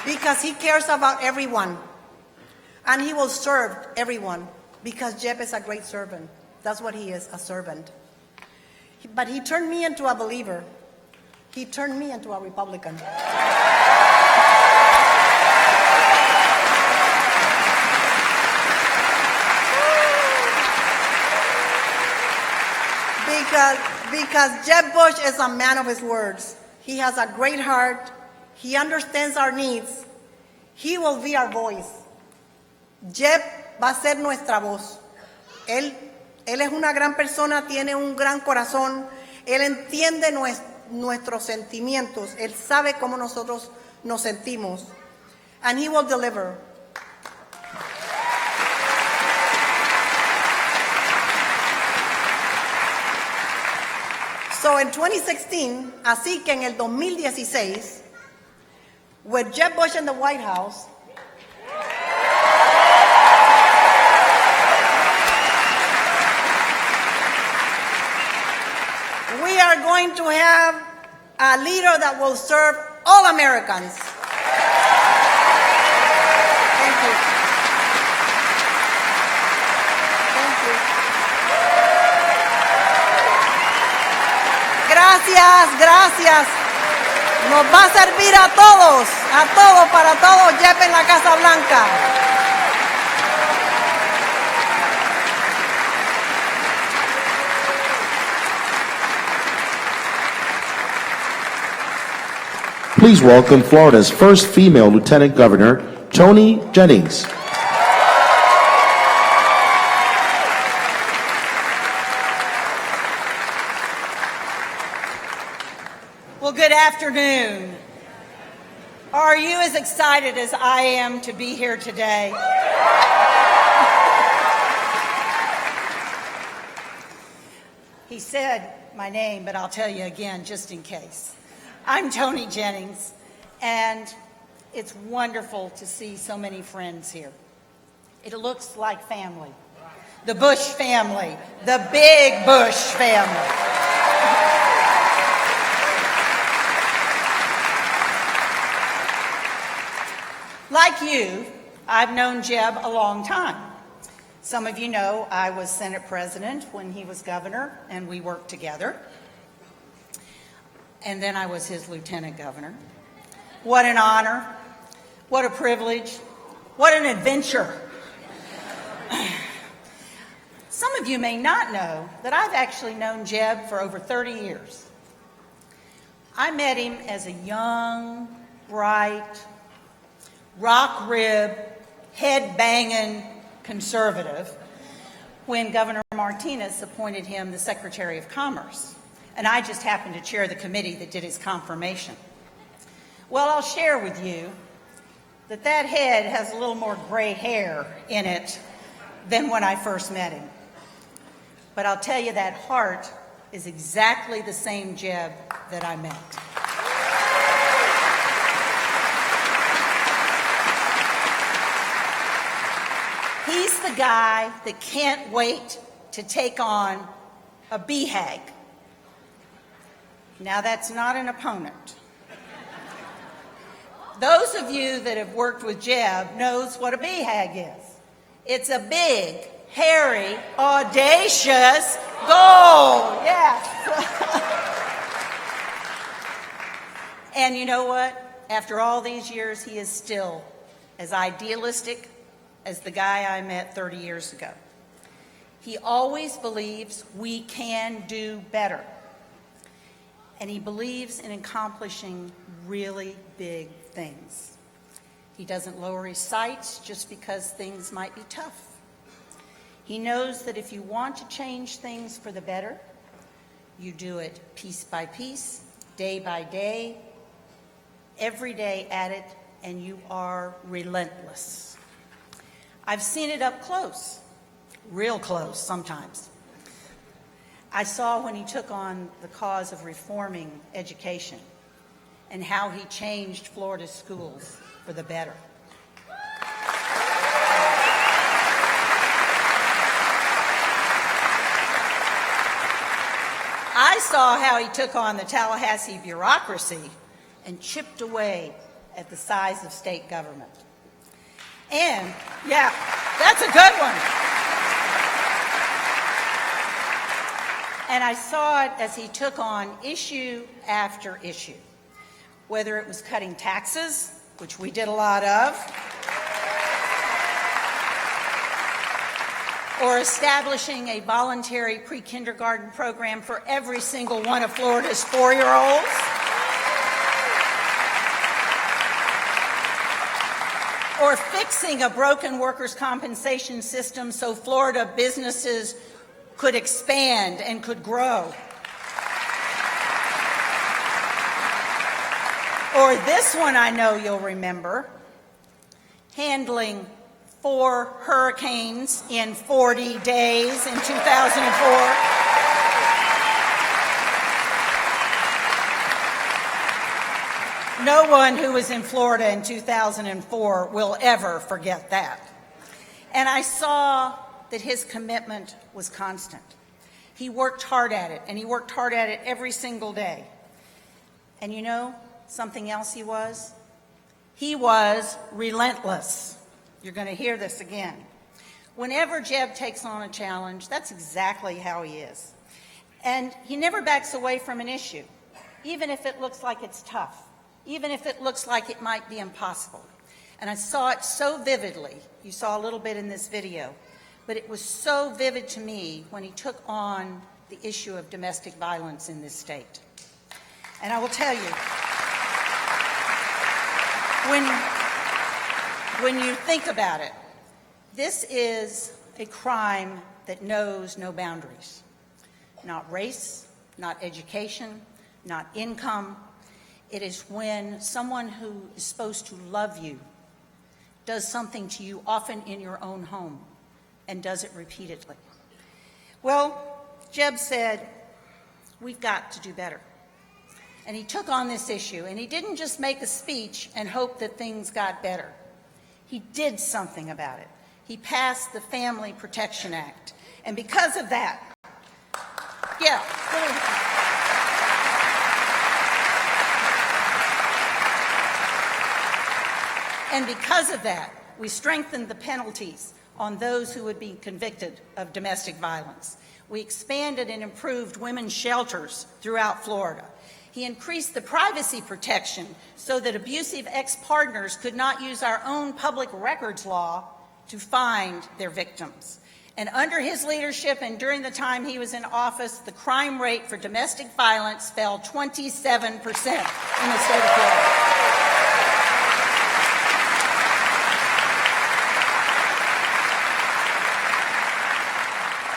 Because he cares about everyone. And he will serve everyone. Because Jeb is a great servant. That's what he is, a servant. But he turned me into a believer. He turned me into a Republican. Because Jeb Bush is a man of his words. He has a great heart. He understands our needs. He will be our voice. Jeb va a ser nuestra voz. Él es una gran persona, tiene un gran corazón. Él entiende nuestros sentimientos. Él sabe cómo nosotros nos sentimos. And he will deliver. So in 2016, así que en el 2016, with Jeb Bush in the White House, we are going to have a leader that will serve all Americans. Thank you. Thank you. Gracias. Nos va a servir a todos, para todos, Jeb en la Casa Blanca. Please welcome Florida's first female Lieutenant Governor, Toni Jennings. Well, good afternoon. Are you as excited as I am to be here today? He said my name, but I'll tell you again just in case. I'm Toni Jennings, and it's wonderful to see so many friends here. It looks like family. The Bush family, the big Bush family. Like you, I've known Jeb a long time. Some of you know I was Senate President when he was governor, and we worked together. And then I was his Lieutenant Governor. What an honor. What a privilege. What an adventure. Some of you may not know that I've actually known Jeb for over 30 years. I met him as a young, bright, rock rib, head-banging conservative when Governor Martinez appointed him the Secretary of Commerce. and I just happened to chair the committee that did his confirmation. Well, I'll share with you that that head has a little more gray hair in it than when I first met him. But I'll tell you, that heart is exactly the same Jeb that I met. He's the guy that can't wait to take on a BHAG. Now, that's not an opponent. Those of you that have worked with Jeb knows what a BHAG is. It's a big, hairy, audacious goal. Yes. And you know what? After all these years, he is still as idealistic as the guy I met 30 years ago. He always believes we can do better. And he believes in accomplishing really big things. He doesn't lower his sights just because things might be tough. He knows that if you want to change things for the better, you do it piece by piece, day by day, every day at it, and you are relentless. I've seen it up close, real close sometimes. I saw when he took on the cause of reforming education and how he changed Florida's schools for the better. I saw how he took on the Tallahassee bureaucracy and chipped away at the size of state government. And, yeah, that's a good one. And I saw it as he took on issue after issue, whether it was cutting taxes, which we did a lot of, or establishing a voluntary pre-kindergarten program for every single one of Florida's 4-year-olds. Or fixing a broken workers' compensation system so Florida businesses could expand and could grow. Or this one I know you'll remember, handling 4 hurricanes in 40 days in 2004. No one who was in Florida in 2004 will ever forget that. And I saw that his commitment was constant. He worked hard at it, and he worked hard at it every single day. And you know something else he was? He was relentless. You're going to hear this again. Whenever Jeb takes on a challenge, that's exactly how he is. And he never backs away from an issue, even if it looks like it's tough, even if it looks like it might be impossible. And I saw it so vividly. You saw a little bit in this video, but it was so vivid to me when he took on the issue of domestic violence in this state. And I will tell you, when you think about it, this is a crime that knows no boundaries. Not race, not education, not income. It is when someone who is supposed to love you does something to you, often in your own home, and does it repeatedly. Well, Jeb said, we've got to do better. And he took on this issue, and he didn't just make a speech and hope that things got better. He did something about it. He passed the Family Protection Act. And because of that, yeah. And because of that, we strengthened the penalties on those who would be convicted of domestic violence. We expanded and improved women's shelters throughout Florida. He increased the privacy protection so that abusive ex-partners could not use our own public records law to find their victims. And under his leadership and during the time he was in office, the crime rate for domestic violence fell 27% in the state of Florida.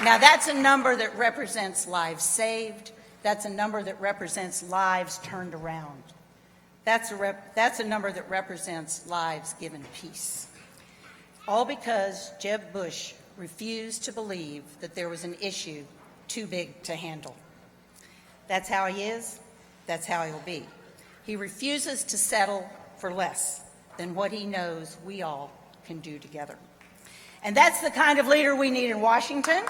Now, that's a number that represents lives saved, That's a number that represents lives turned around. That's a number that represents lives given peace. All because Jeb Bush refused to believe that there was an issue too big to handle. That's how he is. That's how he'll be. He refuses to settle for less than what he knows we all can do together. And that's the kind of leader we need in Washington.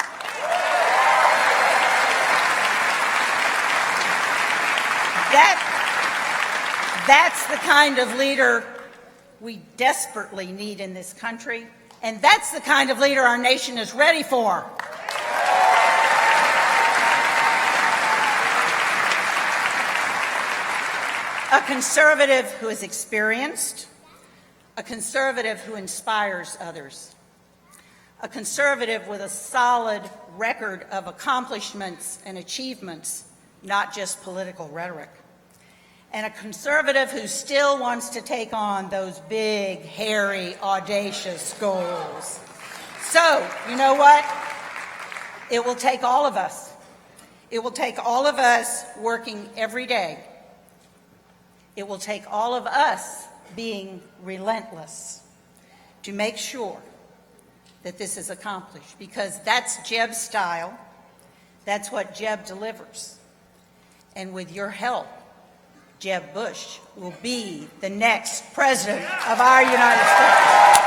That's the kind of leader we desperately need in this country, and that's the kind of leader our nation is ready for. A conservative who is experienced, a conservative who inspires others, a conservative with a solid record of accomplishments and achievements, not just political rhetoric, and a conservative who still wants to take on those big, hairy, audacious goals. So, you know what? It will take all of us. It will take all of us working every day. It will take all of us being relentless to make sure that this is accomplished, because that's Jeb's style. That's what Jeb delivers. And with your help, Jeb Bush will be the next president of our United States.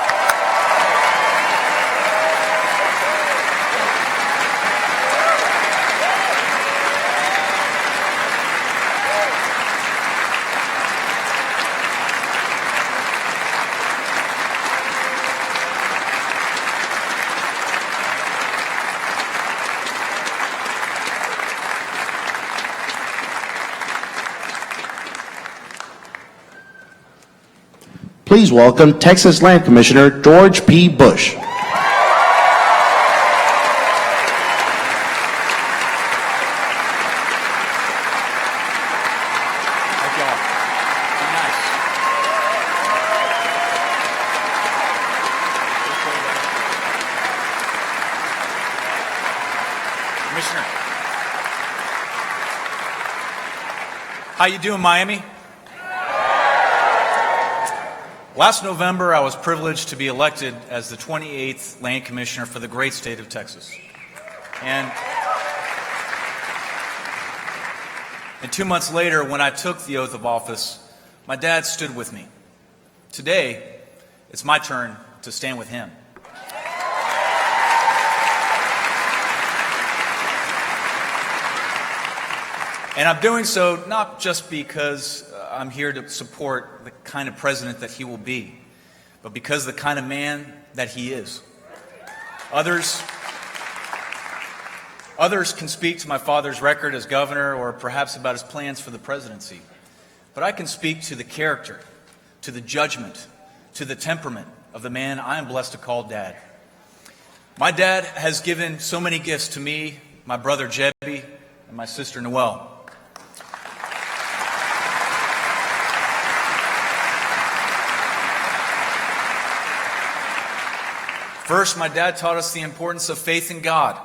Please welcome Texas Land Commissioner George P. Bush. Commissioner. How you doing, Miami? Last November, I was privileged to be elected as the 28th Land Commissioner for the great state of Texas. And 2 months later, when I took the oath of office, my dad stood with me. Today, it's my turn to stand with him. And I'm doing so not just because I'm here to support the kind of president that he will be, but because of the kind of man that he is. Others can speak to my father's record as governor or perhaps about his plans for the presidency. But I can speak to the character, to the judgment, to the temperament of the man I am blessed to call Dad. My dad has given so many gifts to me, my brother Jebby, and my sister Noelle. First, my dad taught us the importance of faith in God.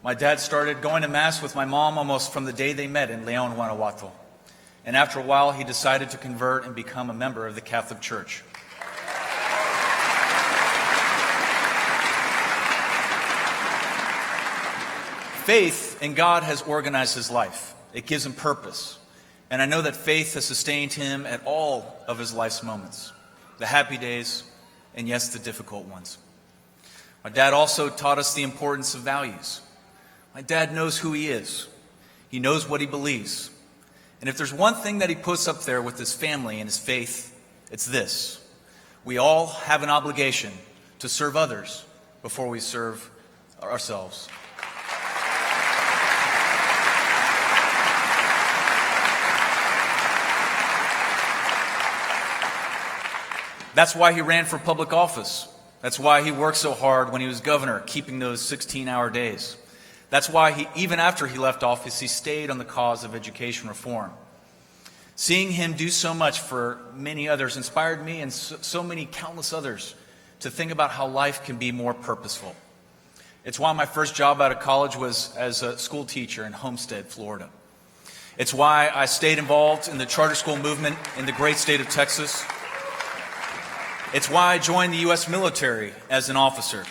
My dad started going to Mass with my mom almost from the day they met in Leon, Guanajuato. And after a while, he decided to convert and become a member of the Catholic Church. Faith in God has organized his life. It gives him purpose. And I know that faith has sustained him at all of his life's moments, the happy days, and yes, the difficult ones. My dad also taught us the importance of values. My dad knows who he is. He knows what he believes. And if there's one thing that he puts up there with his family and his faith, it's this: we all have an obligation to serve others before we serve ourselves. That's why he ran for public office. That's why he worked so hard when he was governor, keeping those 16-hour days. That's why even after he left office, he stayed on the cause of education reform. Seeing him do so much for many others inspired me and so many countless others to think about how life can be more purposeful. It's why my first job out of college was as a school teacher in Homestead, Florida. It's why I stayed involved in the charter school movement in the great state of Texas. It's why I joined the U.S. military as an officer.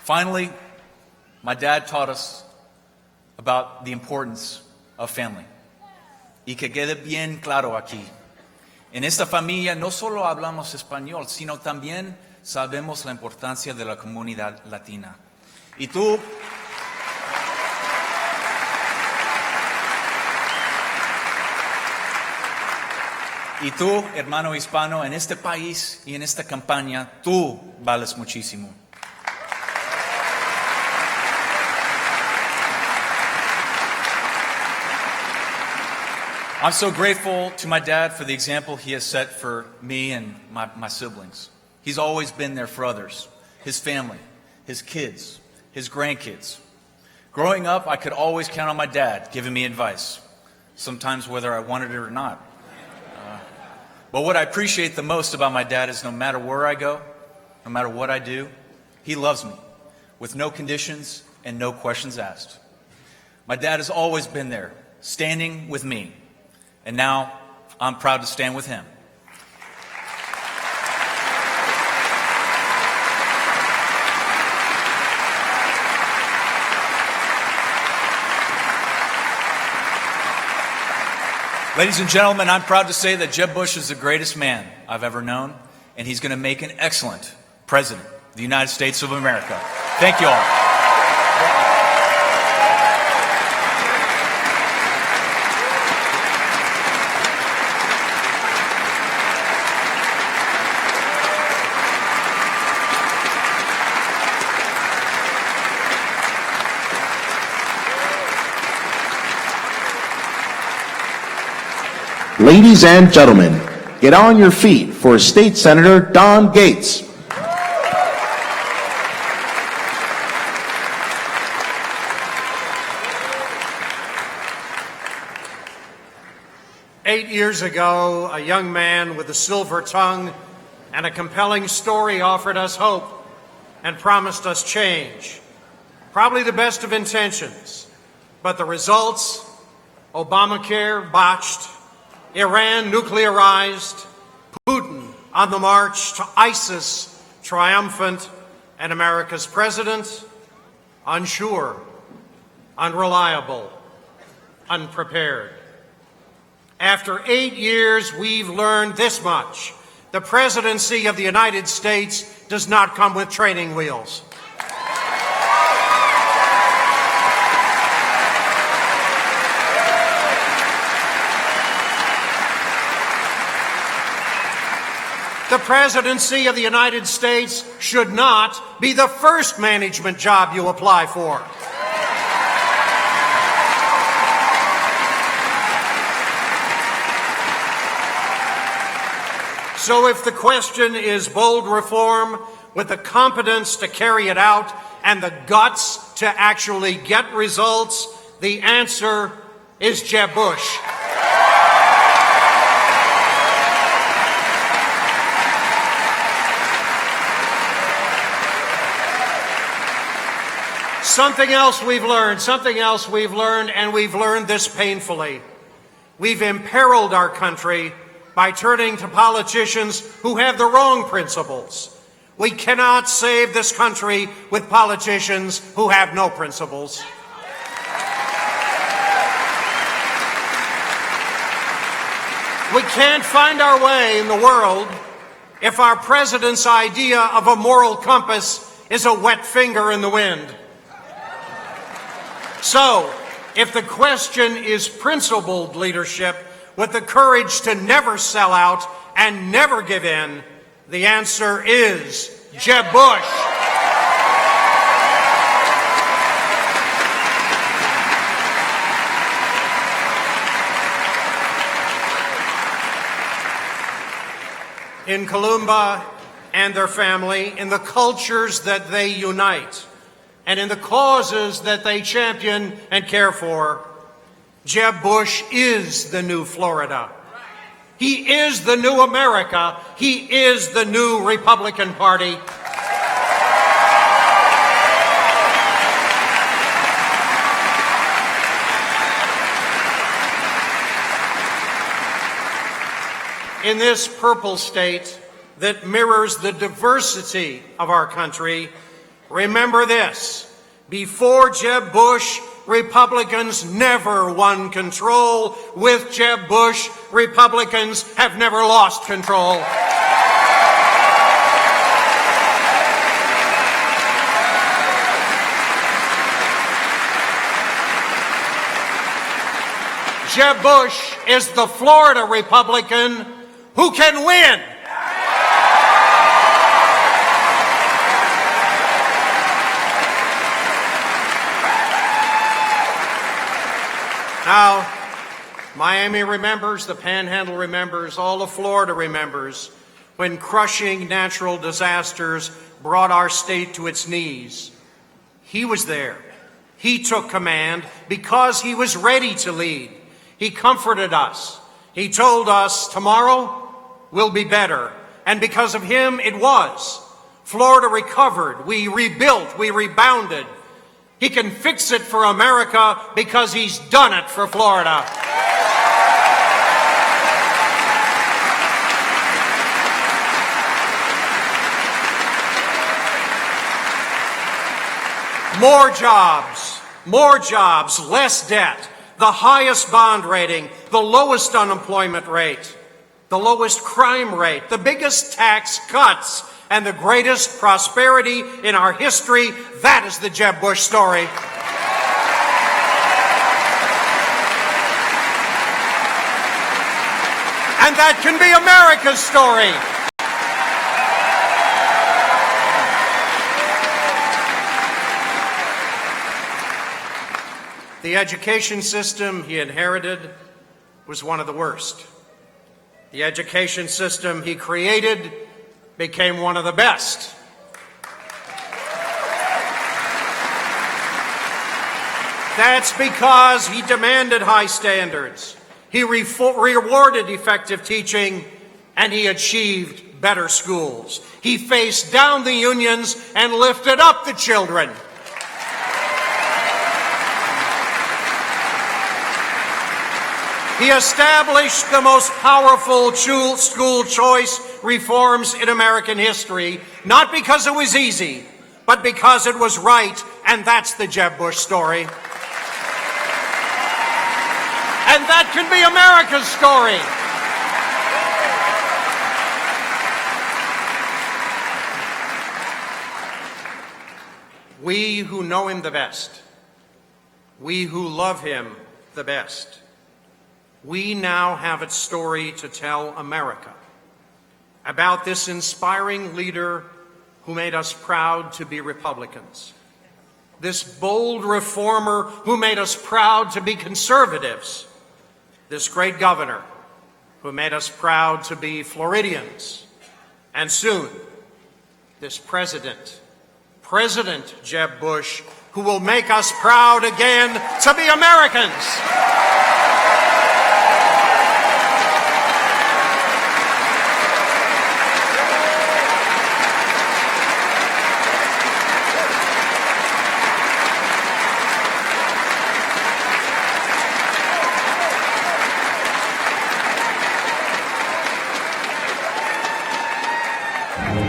Finally, my dad taught us about the importance of family. Y que quede bien claro aquí. En esta familia no solo hablamos español, sino también sabemos la importancia de la comunidad latina. Y tú, hermano hispano, en este país y en esta campaña, tú vales muchísimo. I'm so grateful to my dad for the example he has set for me and my siblings. He's always been there for others, his family, his kids, his grandkids. Growing up, I could always count on my dad giving me advice, sometimes whether I wanted it or not. But what I appreciate the most about my dad is no matter where I go, no matter what I do, he loves me with no conditions and no questions asked. My dad has always been there, standing with me. And now, I'm proud to stand with him. Ladies and gentlemen, I'm proud to say that Jeb Bush is the greatest man I've ever known, and he's going to make an excellent president of the United States of America. Thank you all. Ladies and gentlemen, get on your feet for State Senator Don Gates. "8 years ago, a young man with a silver tongue and a compelling story offered us hope and promised us change. Probably the best of intentions, but the results, Obamacare botched, Iran nuclearized, Putin on the march to ISIS triumphant, and America's president unsure, unreliable, unprepared. After 8 years, we've learned this much. The presidency of the United States does not come with training wheels. The presidency of the United States should not be the first management job you apply for. So if the question is bold reform with the competence to carry it out and the guts to actually get results, the answer is Jeb Bush. Something else we've learned, and we've learned this painfully. We've imperiled our country by turning to politicians who have the wrong principles. We cannot save this country with politicians who have no principles. We can't find our way in the world if our president's idea of a moral compass is a wet finger in the wind. So, if the question is principled leadership with the courage to never sell out and never give in, the answer is Jeb Bush. In Columba and their family, in the cultures that they unite, and in the causes that they champion and care for, Jeb Bush is the new Florida. He is the new America. He is the new Republican Party. In this purple state that mirrors the diversity of our country, remember this: before Jeb Bush, Republicans never won control. With Jeb Bush, Republicans have never lost control. Jeb Bush is the Florida Republican who can win. Now, Miami remembers, the Panhandle remembers, all of Florida remembers when crushing natural disasters brought our state to its knees. He was there. He took command because he was ready to lead. He comforted us. He told us tomorrow will be better. And because of him, it was. Florida recovered. We rebuilt. We rebounded. He can fix it for America because he's done it for Florida. More jobs, less debt, the highest bond rating, the lowest unemployment rate, the lowest crime rate, the biggest tax cuts, and the greatest prosperity in our history. That is the Jeb Bush story. And that can be America's story. The education system he inherited was one of the worst. The education system he created became one of the best. That's because he demanded high standards, he rewarded effective teaching, and he achieved better schools. He faced down the unions and lifted up the children. He established the most powerful school choice reforms in American history, not because it was easy, but because it was right, and that's the Jeb Bush story. And that can be America's story. We who know him the best, we who love him the best, we now have a story to tell America about this inspiring leader who made us proud to be Republicans, this bold reformer who made us proud to be conservatives, this great governor who made us proud to be Floridians, and soon, this President Jeb Bush, who will make us proud again to be Americans.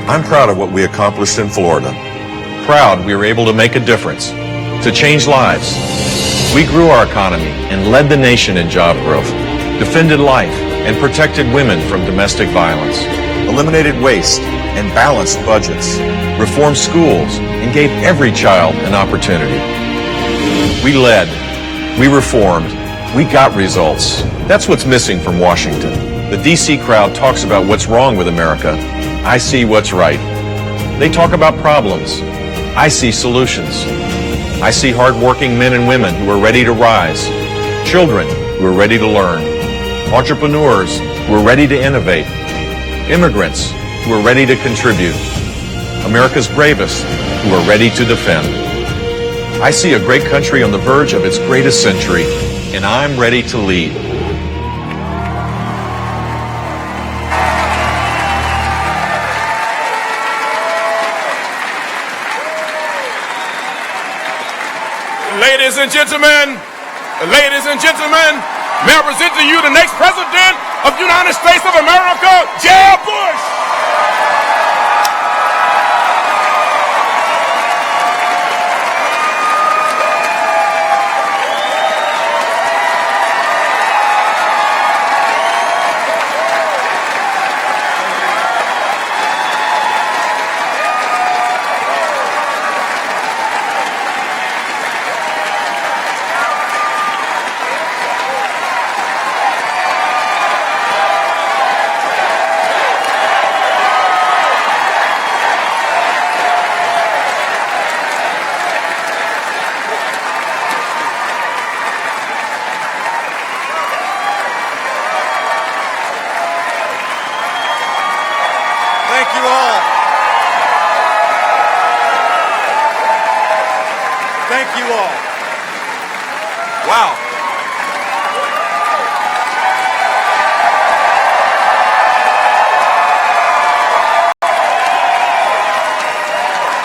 I'm proud of what we accomplished in Florida. Proud we were able to make a difference, to change lives. We grew our economy and led the nation in job growth, defended life and protected women from domestic violence, eliminated waste and balanced budgets, reformed schools and gave every child an opportunity. We led, we reformed, we got results. That's what's missing from Washington. The DC crowd talks about what's wrong with America. I see what's right. They talk about problems. I see solutions. I see hardworking men and women who are ready to rise, children who are ready to learn, entrepreneurs who are ready to innovate, immigrants who are ready to contribute, America's bravest who are ready to defend. I see a great country on the verge of its greatest century, and I'm ready to lead. Ladies and gentlemen, may I present to you the next president of the United States of America, Jeb Bush. Thank you all. Wow.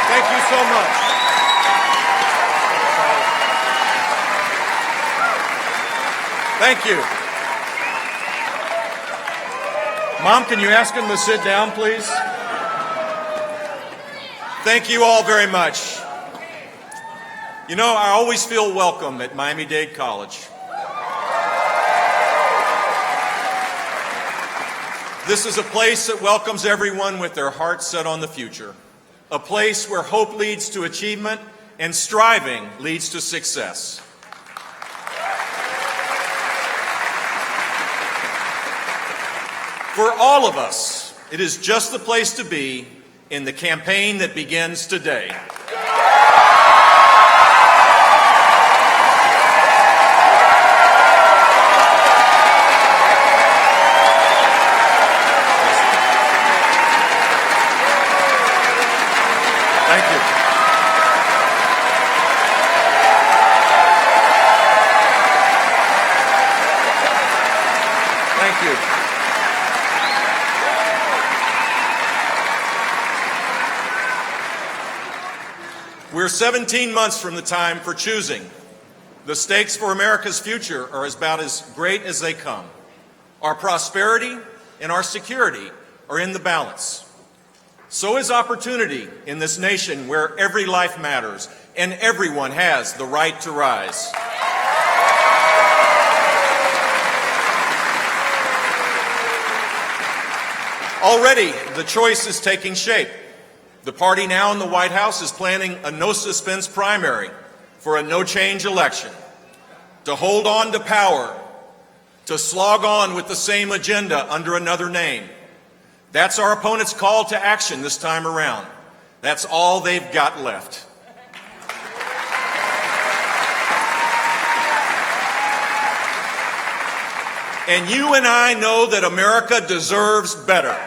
Thank you so much. Thank you. Mom, can you ask him to sit down, please? Thank you all very much. You know, I always feel welcome at Miami-Dade College. This is a place that welcomes everyone with their hearts set on the future. A place where hope leads to achievement and striving leads to success. For all of us, it is just the place to be in the campaign that begins today. Thank you. Thank you. We're 17 months from the time for choosing. The stakes for America's future are about as great as they come. Our prosperity and our security are in the balance. So is opportunity in this nation where every life matters and everyone has the right to rise. Already, the choice is taking shape. The party now in the White House is planning a no-suspense primary for a no-change election, to hold on to power, to slog on with the same agenda under another name. That's our opponent's call to action this time around. That's all they've got left. And you and I know that America deserves better.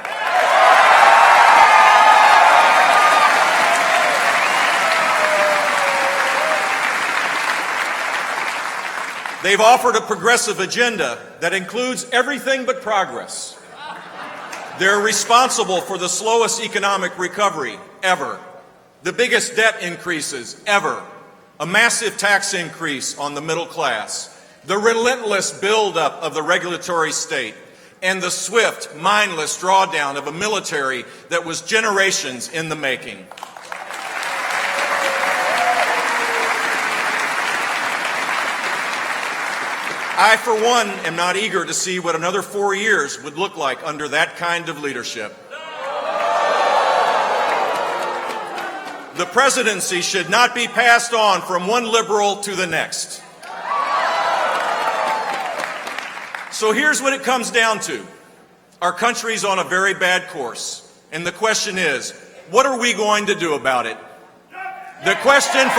They've offered a progressive agenda that includes everything but progress. They're responsible for the slowest economic recovery ever, the biggest debt increases ever, a massive tax increase on the middle class, the relentless buildup of the regulatory state, and the swift, mindless drawdown of a military that was generations in the making. I, for one, am not eager to see what another 4 years would look like under that kind of leadership. The presidency should not be passed on from one liberal to the next. So here's what it comes down to. Our country's on a very bad course, and the question is, what are we going to do about it? The question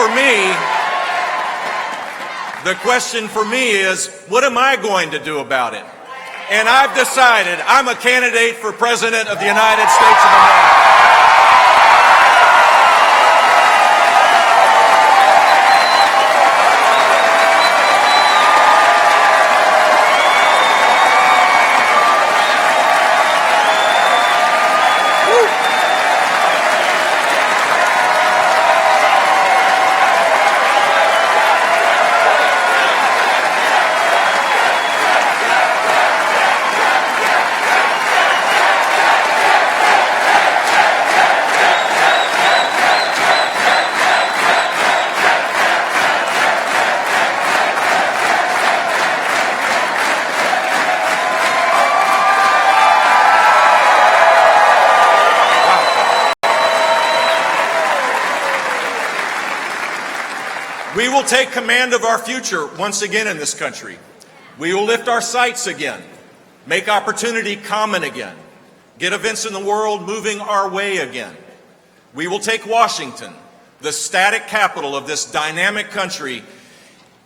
for me is, what am I going to do about it? And I've decided I'm a candidate for President of the United States of America. We will take command of our future once again in this country. We will lift our sights again, make opportunity common again, get events in the world moving our way again. We will take Washington, the static capital of this dynamic country,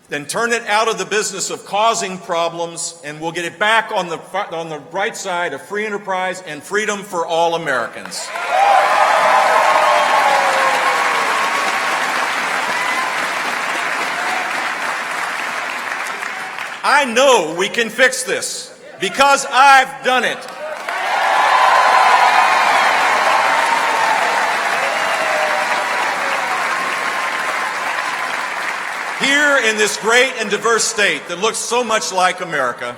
then turn it out of the business of causing problems, and we'll get it back on the right side of free enterprise and freedom for all Americans. I know we can fix this because I've done it. Here in this great and diverse state that looks so much like America,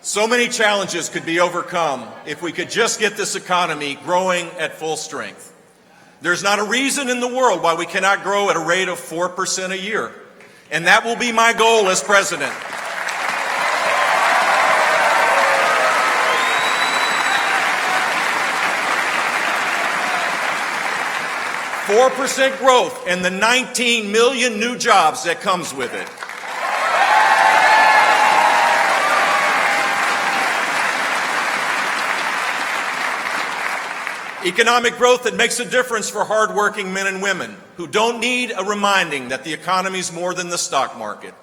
so many challenges could be overcome if we could just get this economy growing at full strength. There's not a reason in the world why we cannot grow at a rate of 4% a year, and that will be my goal as president. 4% growth and the 19 million new jobs that comes with it. Economic growth that makes a difference for hardworking men and women who don't need a reminding that the economy's more than the stock market.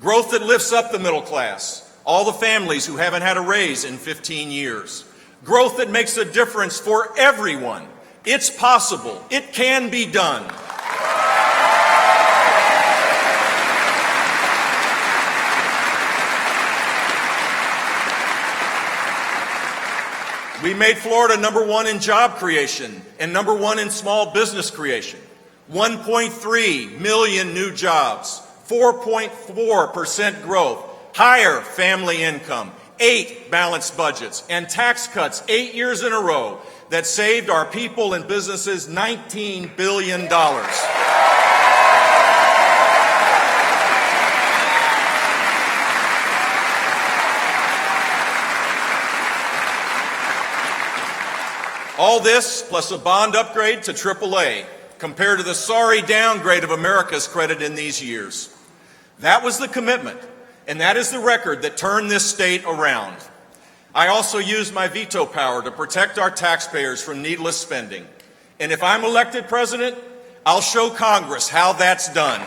Growth that lifts up the middle class, all the families who haven't had a raise in 15 years. Growth that makes a difference for everyone. It's possible. It can be done. We made Florida #1 in job creation and #1 in small business creation. 1.3 million new jobs, 4.4% growth, higher family income, 8 balanced budgets, and tax cuts 8 years in a row that saved our people and businesses $19 billion. All this, plus a bond upgrade to AAA, compared to the sorry downgrade of America's credit in these years. That was the commitment, and that is the record that turned this state around. I also used my veto power to protect our taxpayers from needless spending. And if I'm elected president, I'll show Congress how that's done.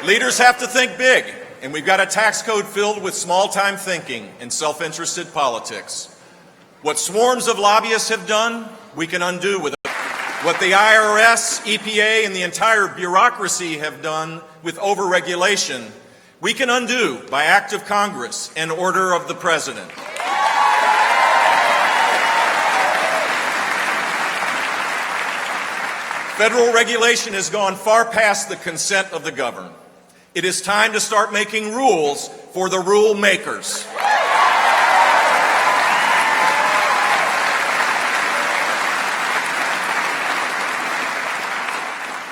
Leaders have to think big, and we've got a tax code filled with small-time thinking and self-interested politics. What swarms of lobbyists have done, we can undo with what the IRS, EPA, and the entire bureaucracy have done with overregulation, we can undo by act of Congress and order of the President. Federal regulation has gone far past the consent of the governed. It is time to start making rules for the rule makers.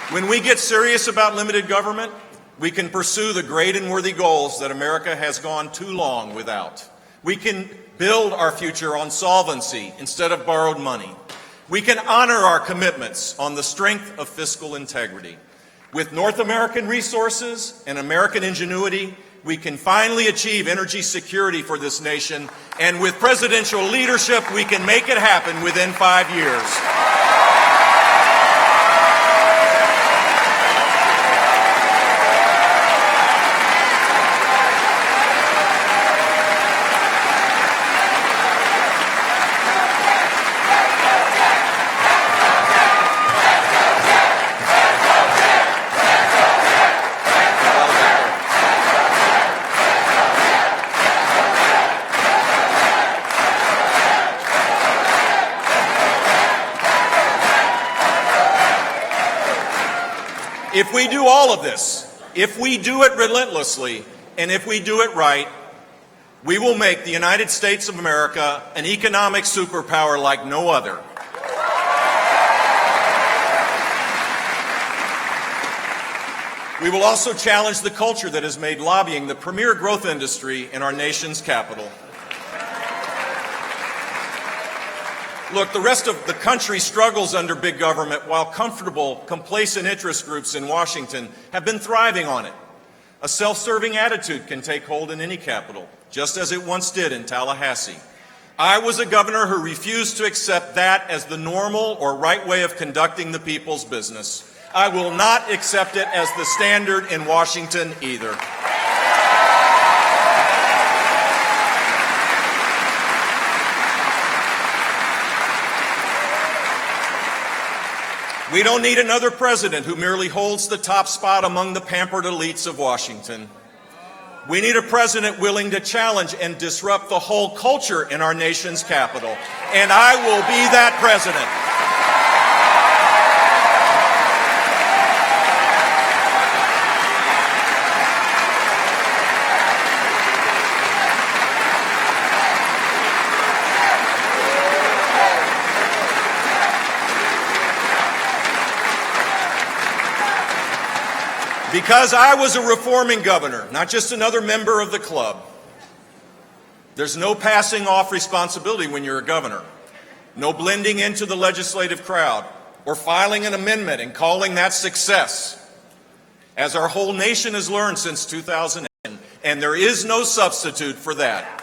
When we get serious about limited government, we can pursue the great and worthy goals that America has gone too long without. We can build our future on solvency instead of borrowed money. We can honor our commitments on the strength of fiscal integrity. With North American resources and American ingenuity, we can finally achieve energy security for this nation, and with presidential leadership, we can make it happen within 5 years. If we do all of this, if we do it relentlessly, and if we do it right, we will make the United States of America an economic superpower like no other. We will also challenge the culture that has made lobbying the premier growth industry in our nation's capital. Look, the rest of the country struggles under big government while comfortable, complacent interest groups in Washington have been thriving on it. A self-serving attitude can take hold in any capital, just as it once did in Tallahassee. I was a governor who refused to accept that as the normal or right way of conducting the people's business. I will not accept it as the standard in Washington either. We don't need another president who merely holds the top spot among the pampered elites of Washington. We need a president willing to challenge and disrupt the whole culture in our nation's capital. And I will be that president. Because I was a reforming governor, not just another member of the club. There's no passing off responsibility when you're a governor. No blending into the legislative crowd or filing an amendment and calling that success. As our whole nation has learned since 2010, and there is no substitute for that.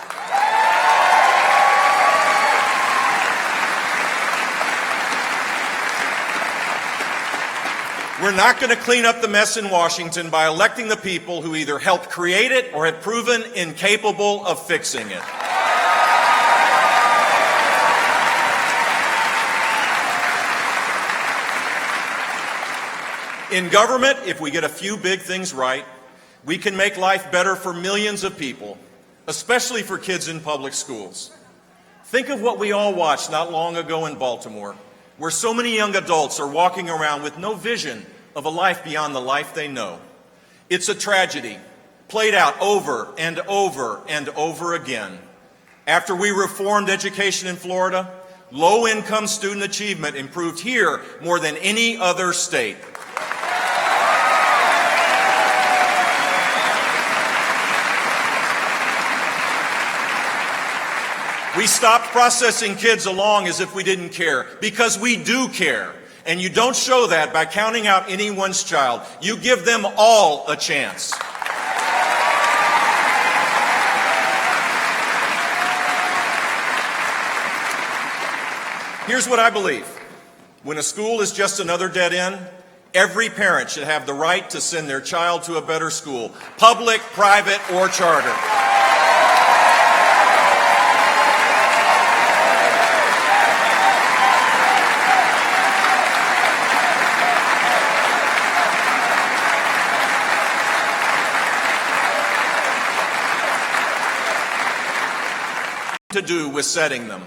We're not going to clean up the mess in Washington by electing the people who either helped create it or have proven incapable of fixing it. In government, if we get a few big things right, we can make life better for millions of people, especially for kids in public schools. Think of what we all watched not long ago in Baltimore, where so many young adults are walking around with no vision of a life beyond the life they know. It's a tragedy, played out over and over and over again. After we reformed education in Florida, low-income student achievement improved here more than any other state. We stopped processing kids along as if we didn't care, because we do care. And you don't show that by counting out anyone's child. You give them all a chance. Here's what I believe. When a school is just another dead end, every parent should have the right to send their child to a better school, public, private, or charter. To do with setting them.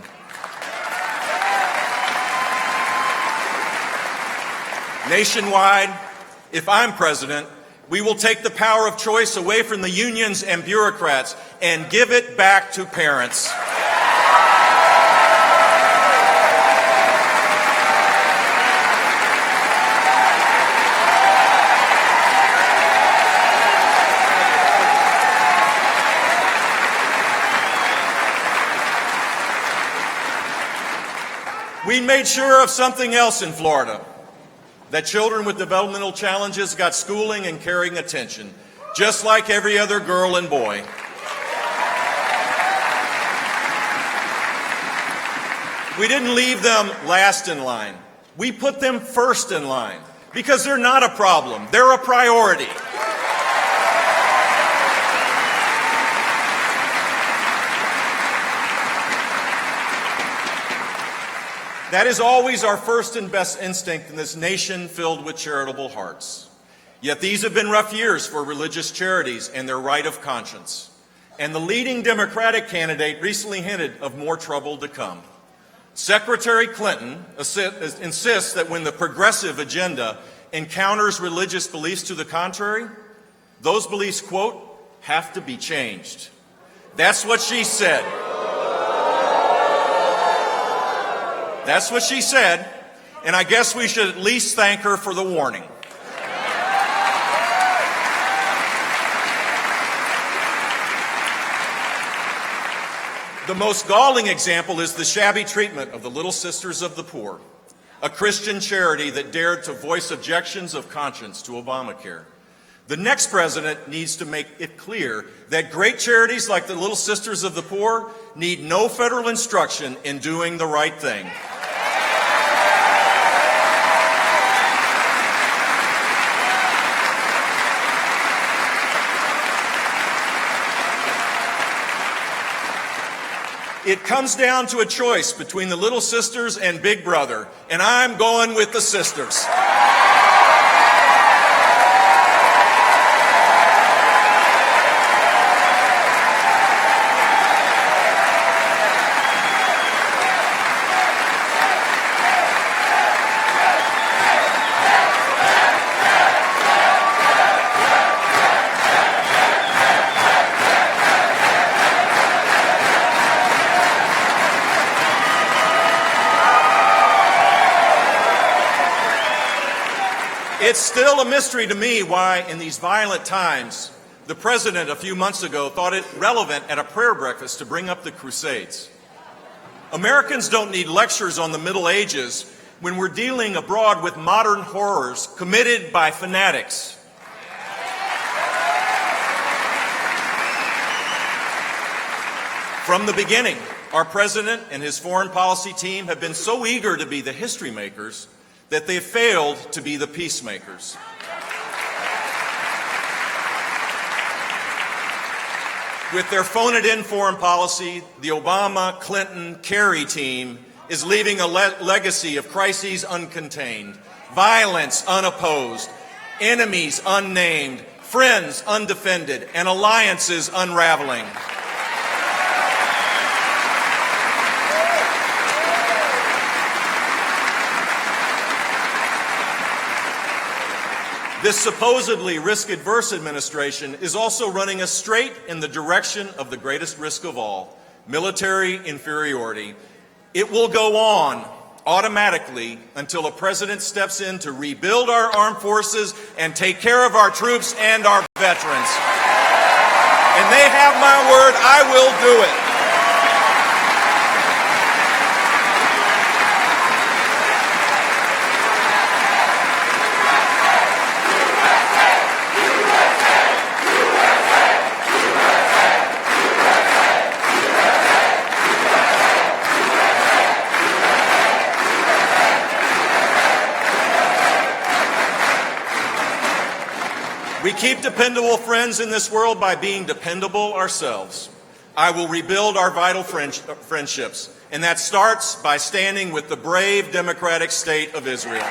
Nationwide, if I'm president, we will take the power of choice away from the unions and bureaucrats and give it back to parents. We made sure of something else in Florida, that children with developmental challenges got schooling and caring attention, just like every other girl and boy. We didn't leave them last in line. We put them first in line, because they're not a problem, they're a priority. That is always our first and best instinct in this nation filled with charitable hearts. Yet these have been rough years for religious charities and their right of conscience. And the leading Democratic candidate recently hinted of more trouble to come. Secretary Clinton insists that when the progressive agenda encounters religious beliefs to the contrary, those beliefs, quote, have to be changed. That's what she said. That's what she said, and I guess we should at least thank her for the warning. The most galling example is the shabby treatment of the Little Sisters of the Poor, a Christian charity that dared to voice objections of conscience to Obamacare. The next president needs to make it clear that great charities like the Little Sisters of the Poor need no federal instruction in doing the right thing. It comes down to a choice between the Little Sisters and Big Brother, and I'm going with the sisters. It's still a mystery to me why, in these violent times, the president a few months ago thought it relevant at a prayer breakfast to bring up the Crusades. Americans don't need lectures on the Middle Ages when we're dealing abroad with modern horrors committed by fanatics. From the beginning, our president and his foreign policy team have been so eager to be the history makers that they failed to be the peacemakers. With their phone-it-in foreign policy, the Obama, Clinton, Kerry team is leaving a legacy of crises uncontained, violence unopposed, enemies unnamed, friends undefended, and alliances unraveling. This supposedly risk-adverse administration is also running us straight in the direction of the greatest risk of all, military inferiority. It will go on automatically until a president steps in to rebuild our armed forces and take care of our troops and our veterans. And they have my word, I will do it. We keep dependable friends in this world by being dependable ourselves. I will rebuild our vital friendships, and that starts by standing with the brave democratic state of Israel.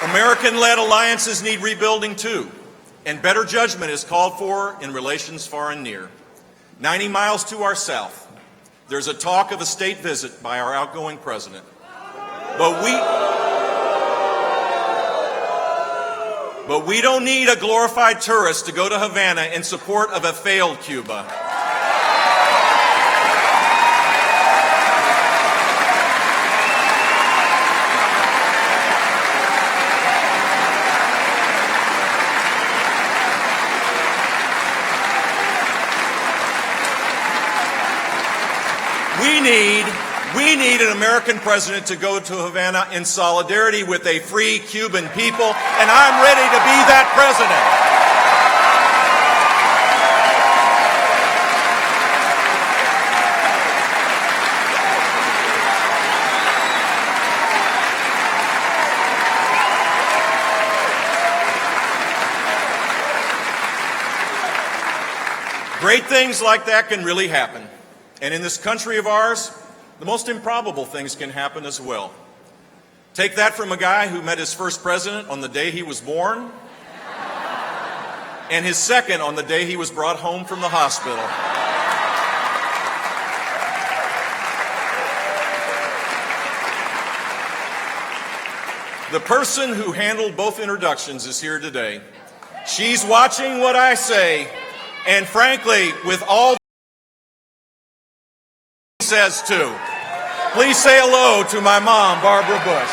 American-led alliances need rebuilding too, and better judgment is called for in relations far and near. 90 miles to our south, there's a talk of a state visit by our outgoing president. But we don't need a glorified tourist to go to Havana in support of a failed Cuba. We need an American president to go to Havana in solidarity with a free Cuban people, and I'm ready to be that president. Great things like that can really happen. And in this country of ours, the most improbable things can happen as well. Take that from a guy who met his first president on the day he was born, and his second on the day he was brought home from the hospital. The person who handled both introductions is here today. She's watching what I say, and frankly, with all he says too. Please say hello to my mom, Barbara Bush.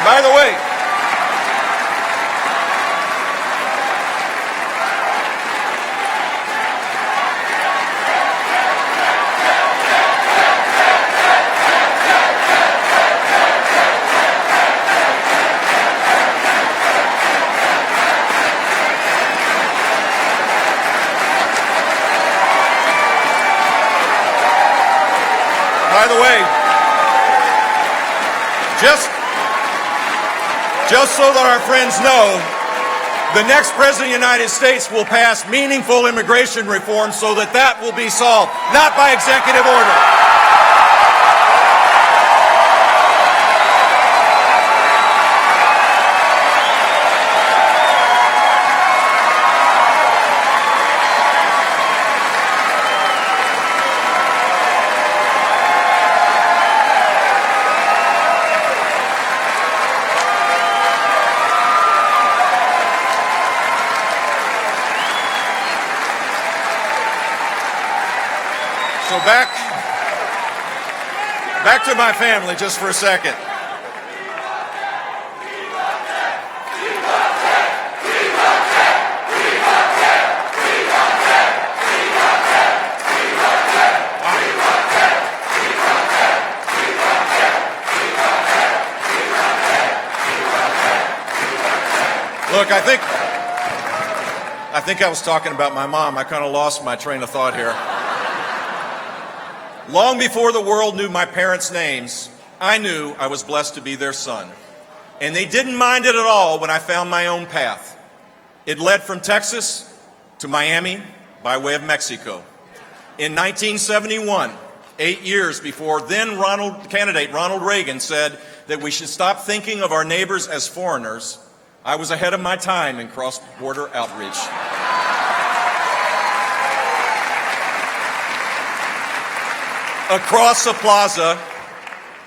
By the way, just so that our friends know, the next President of the United States will pass meaningful immigration reform so that that will be solved, not by executive order. So back to my family just for a second. Look, I think I was talking about my mom. I kind of lost my train of thought here. Long before the world knew my parents' names, I knew I was blessed to be their son. And they didn't mind it at all when I found my own path. It led from Texas to Miami by way of Mexico. In 1971, 8 years before then candidate Ronald Reagan said that we should stop thinking of our neighbors as foreigners, I was ahead of my time in cross-border outreach. Across the plaza,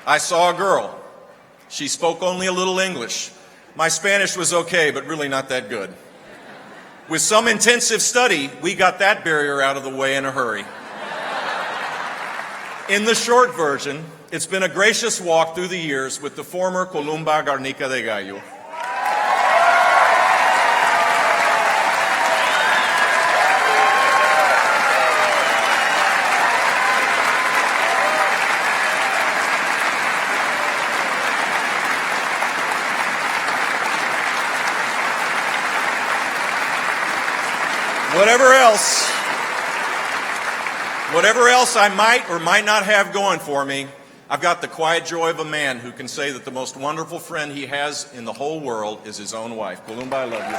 I saw a girl. She spoke only a little English. My Spanish was okay, but really not that good. With some intensive study, we got that barrier out of the way in a hurry. In the short version, it's been a gracious walk through the years with the former Columba Garnica de Gallo. Whatever else I might or might not have going for me, I've got the quiet joy of a man who can say that the most wonderful friend he has in the whole world is his own wife. Columba, I love you.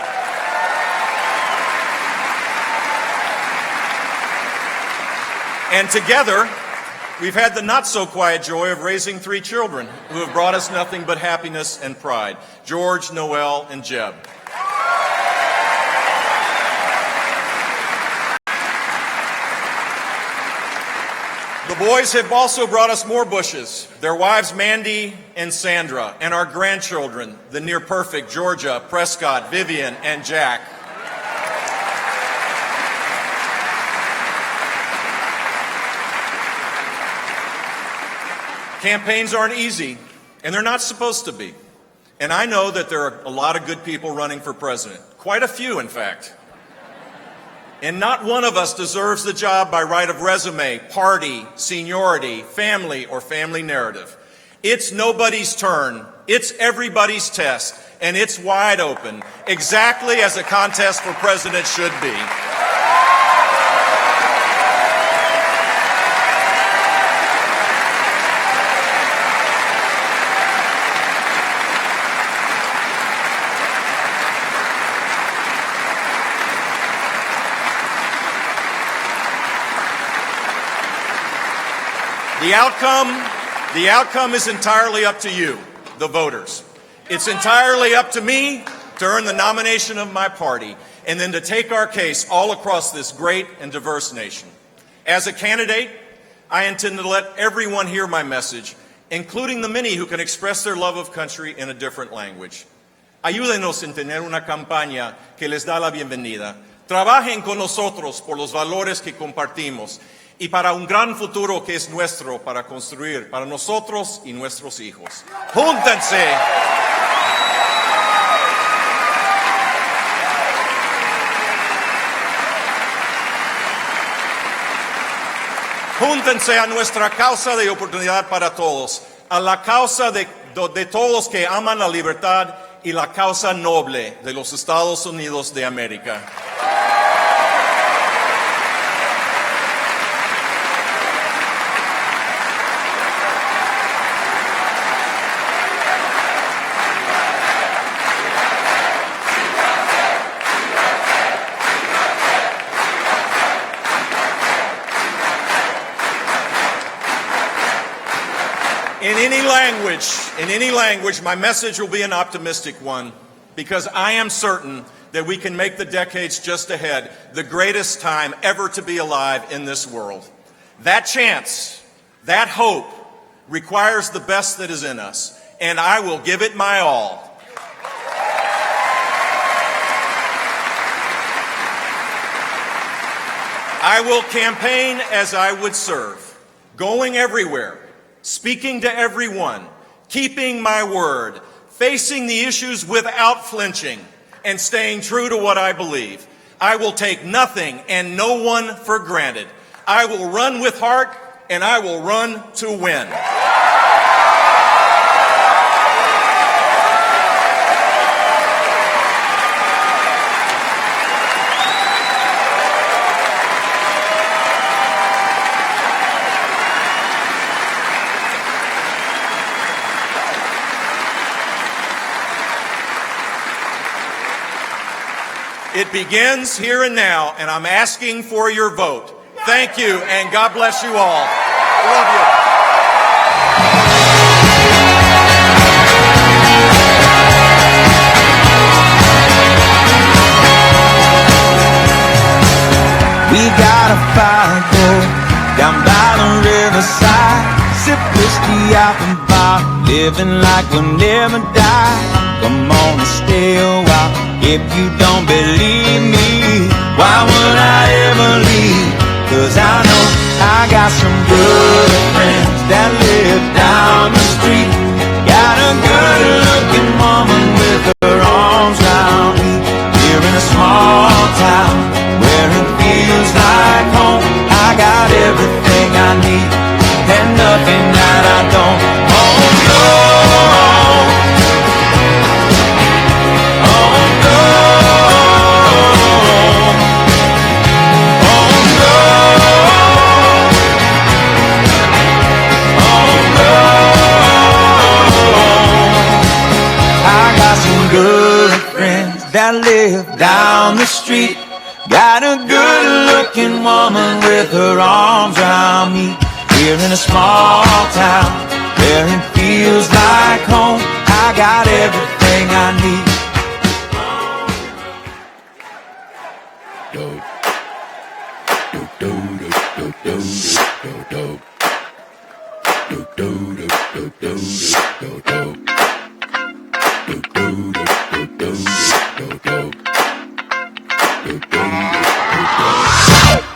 And together, we've had the not-so-quiet joy of raising 3 children who have brought us nothing but happiness and pride. George, Noel, and Jeb. The boys have also brought us more Bushes, their wives Mandy and Sandra, and our grandchildren, the near-perfect Georgia, Prescott, Vivian, and Jack. Campaigns aren't easy, And they're not supposed to be. And I know that there are a lot of good people running for president. Quite a few, in fact. And not one of us deserves the job by right of resume, party, seniority, family, or family narrative. It's nobody's turn. It's everybody's test. And it's wide open, exactly as a contest for president should be. The outcome is entirely up to you, the voters. It's entirely up to me to earn the nomination of my party and then to take our case all across this great and diverse nation. As a candidate, I intend to let everyone hear my message, including the many who can express their love of country in a different language. Ayúdenos en tener una campaña que les da la bienvenida. Trabajen con nosotros por los valores que compartimos y para un gran futuro que es nuestro para construir para nosotros y nuestros hijos. ¡Júntense! Júntense a nuestra causa de oportunidad para todos, a la causa de todos que aman la libertad y la causa noble de los Estados Unidos de América. In any language, my message will be an optimistic one, because I am certain that we can make the decades just ahead the greatest time ever to be alive in this world. That chance, that hope, requires the best that is in us, and I will give it my all. I will campaign as I would serve, going everywhere, speaking to everyone, keeping my word, facing the issues without flinching, and staying true to what I believe. I will take nothing and no one for granted. I will run with heart, and I will run to win. It begins here and now, and I'm asking for your vote. Thank you, and God bless you all. Love you. We got a fire going down by the riverside. Sip whiskey out the bar, living like we'll never die. Come on and stay a while. If you don't believe me, why would I ever leave? 'Cause I know I got some good friends that live down the street. Got a good looking woman with her arms around me. Here in a small town where it feels like home. I got everything I need and nothing that I don't. Oh no, oh no, oh no, oh no. I got some good friends that live down the street. Got a good-looking woman with her arms around me. Here in a small town where it feels like home. I got everything I need.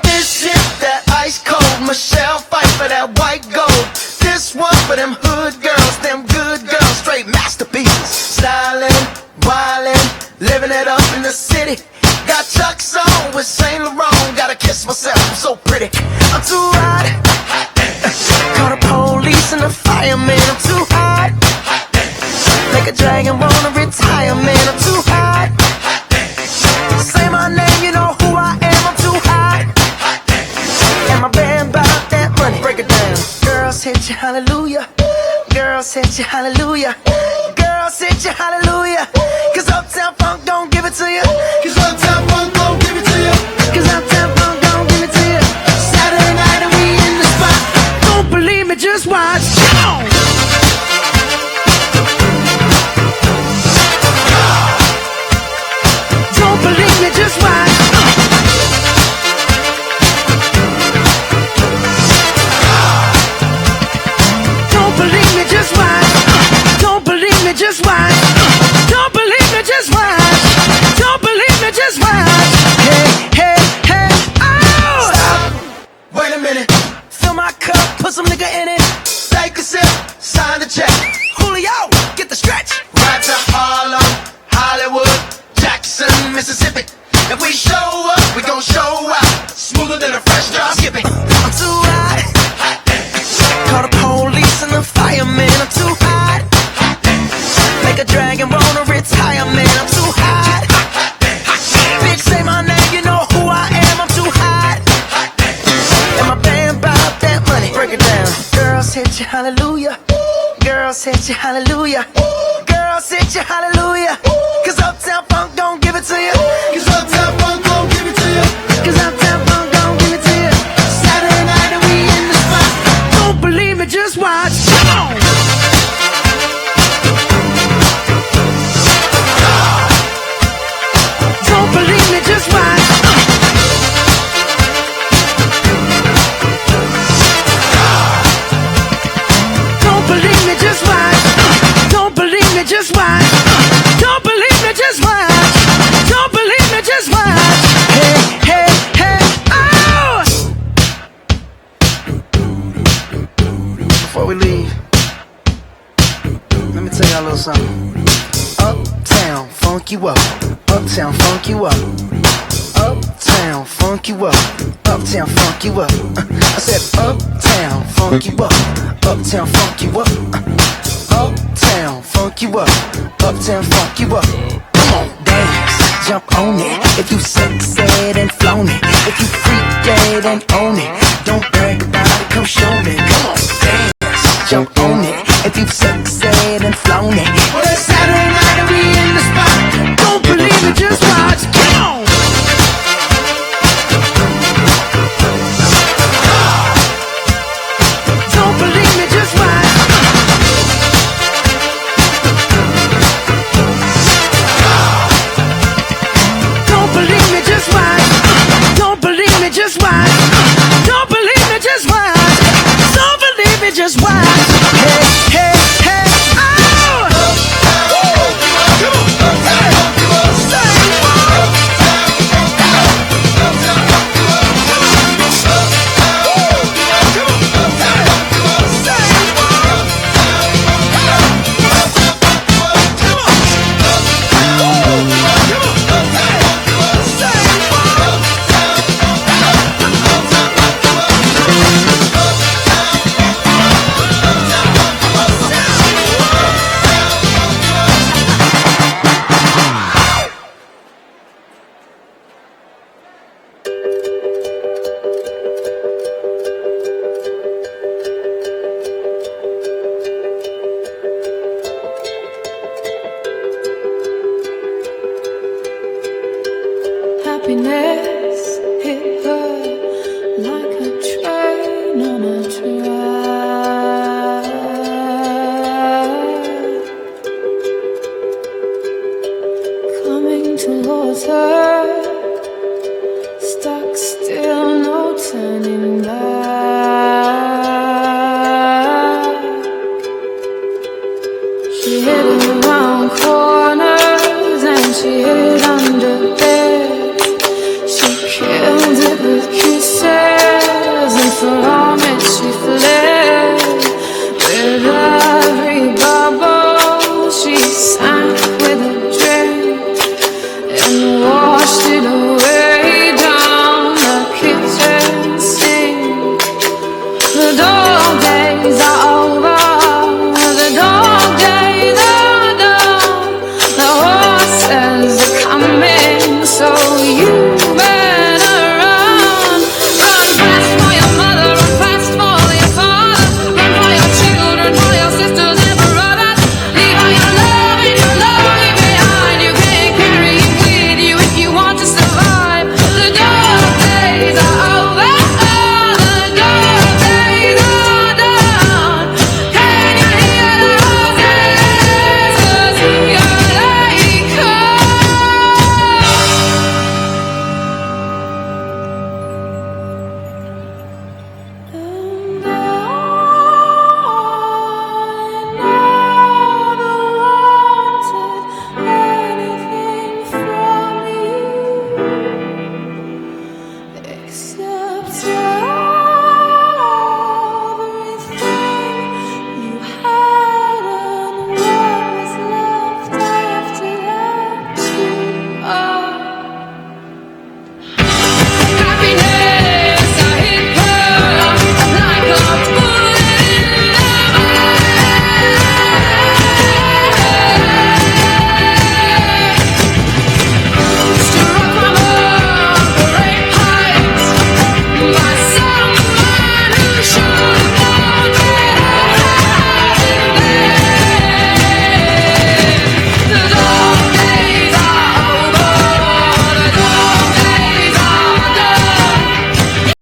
This is that ice cold Michelle fight for that white gold. This one for them hood girls, them good girls. Girls hit you hallelujah. Girls hit you hallelujah. Girls hit you hallelujah. Cause Uptown Funk don't give it to you. Cause Uptown Funk don't give it to you. Cause Uptown Funk don't give it to you. Saturday night and we in the spot. Don't believe me, just watch. Don't believe me, just watch. Don't believe me, just watch. Don't believe me, just watch. Don't believe me, just watch. Don't believe me, just watch. Hey, hey, hey, oh! Stop. Wait a minute. Fill my cup, put some nigga in it. Take a sip, sign the check. Julio, get the stretch. Right to Harlem, Hollywood, Jackson, Mississippi. If we show up, we gon' show out. Smoother than a fresh drop skipping. I'm too hot. Call the police and the fireman. I'm too hot. Make a dragon wanna retire, man. I'm too hot. Bitch, say my name, you know who I am. I'm too hot. And my band bought that money. Break it down. Girls hit you, hallelujah. Girls hit you, hallelujah. Girls hit you, hallelujah. Cause Uptown Funk don't give it to you. Cause Uptown Funk don't give it to you. Cause Uptown Funk don't give it to you. Saturday night and we in the spot. Don't believe me, just watch. Don't believe me, just watch. Don't believe me, just watch. Don't believe me, just watch. Don't believe me, just watch. Don't believe me, just watch. Hey, hey, hey, oh! Before we leave, let me tell y'all a little something. Uptown, funk you up. Uptown, funk you up. Uptown, funk you up. Uptown, funk you up. I said uptown, funk you up. Uptown, funk you up. Uptown, funk you up. Uptown, funk you up. Come on, dance, jump on it. If you sexed and flown it. If you freaked dead and own it. Don't brag about it, come show me. Come on, dance, jump on it. If you sexed and flown it. Well, it's Saturday night and we in the spot. Don't believe me, just watch. Come on! Don't believe me, just watch. Don't believe me, just watch. Don't believe me, just watch. Don't believe me, just watch. Don't believe me, just watch. Hey, hey, hey, oh! Happiness hit her like a train on a track. Coming towards her, stuck still, no turning back. She hid around corners and she hid under beds. She killed it with kisses, and for all she fled.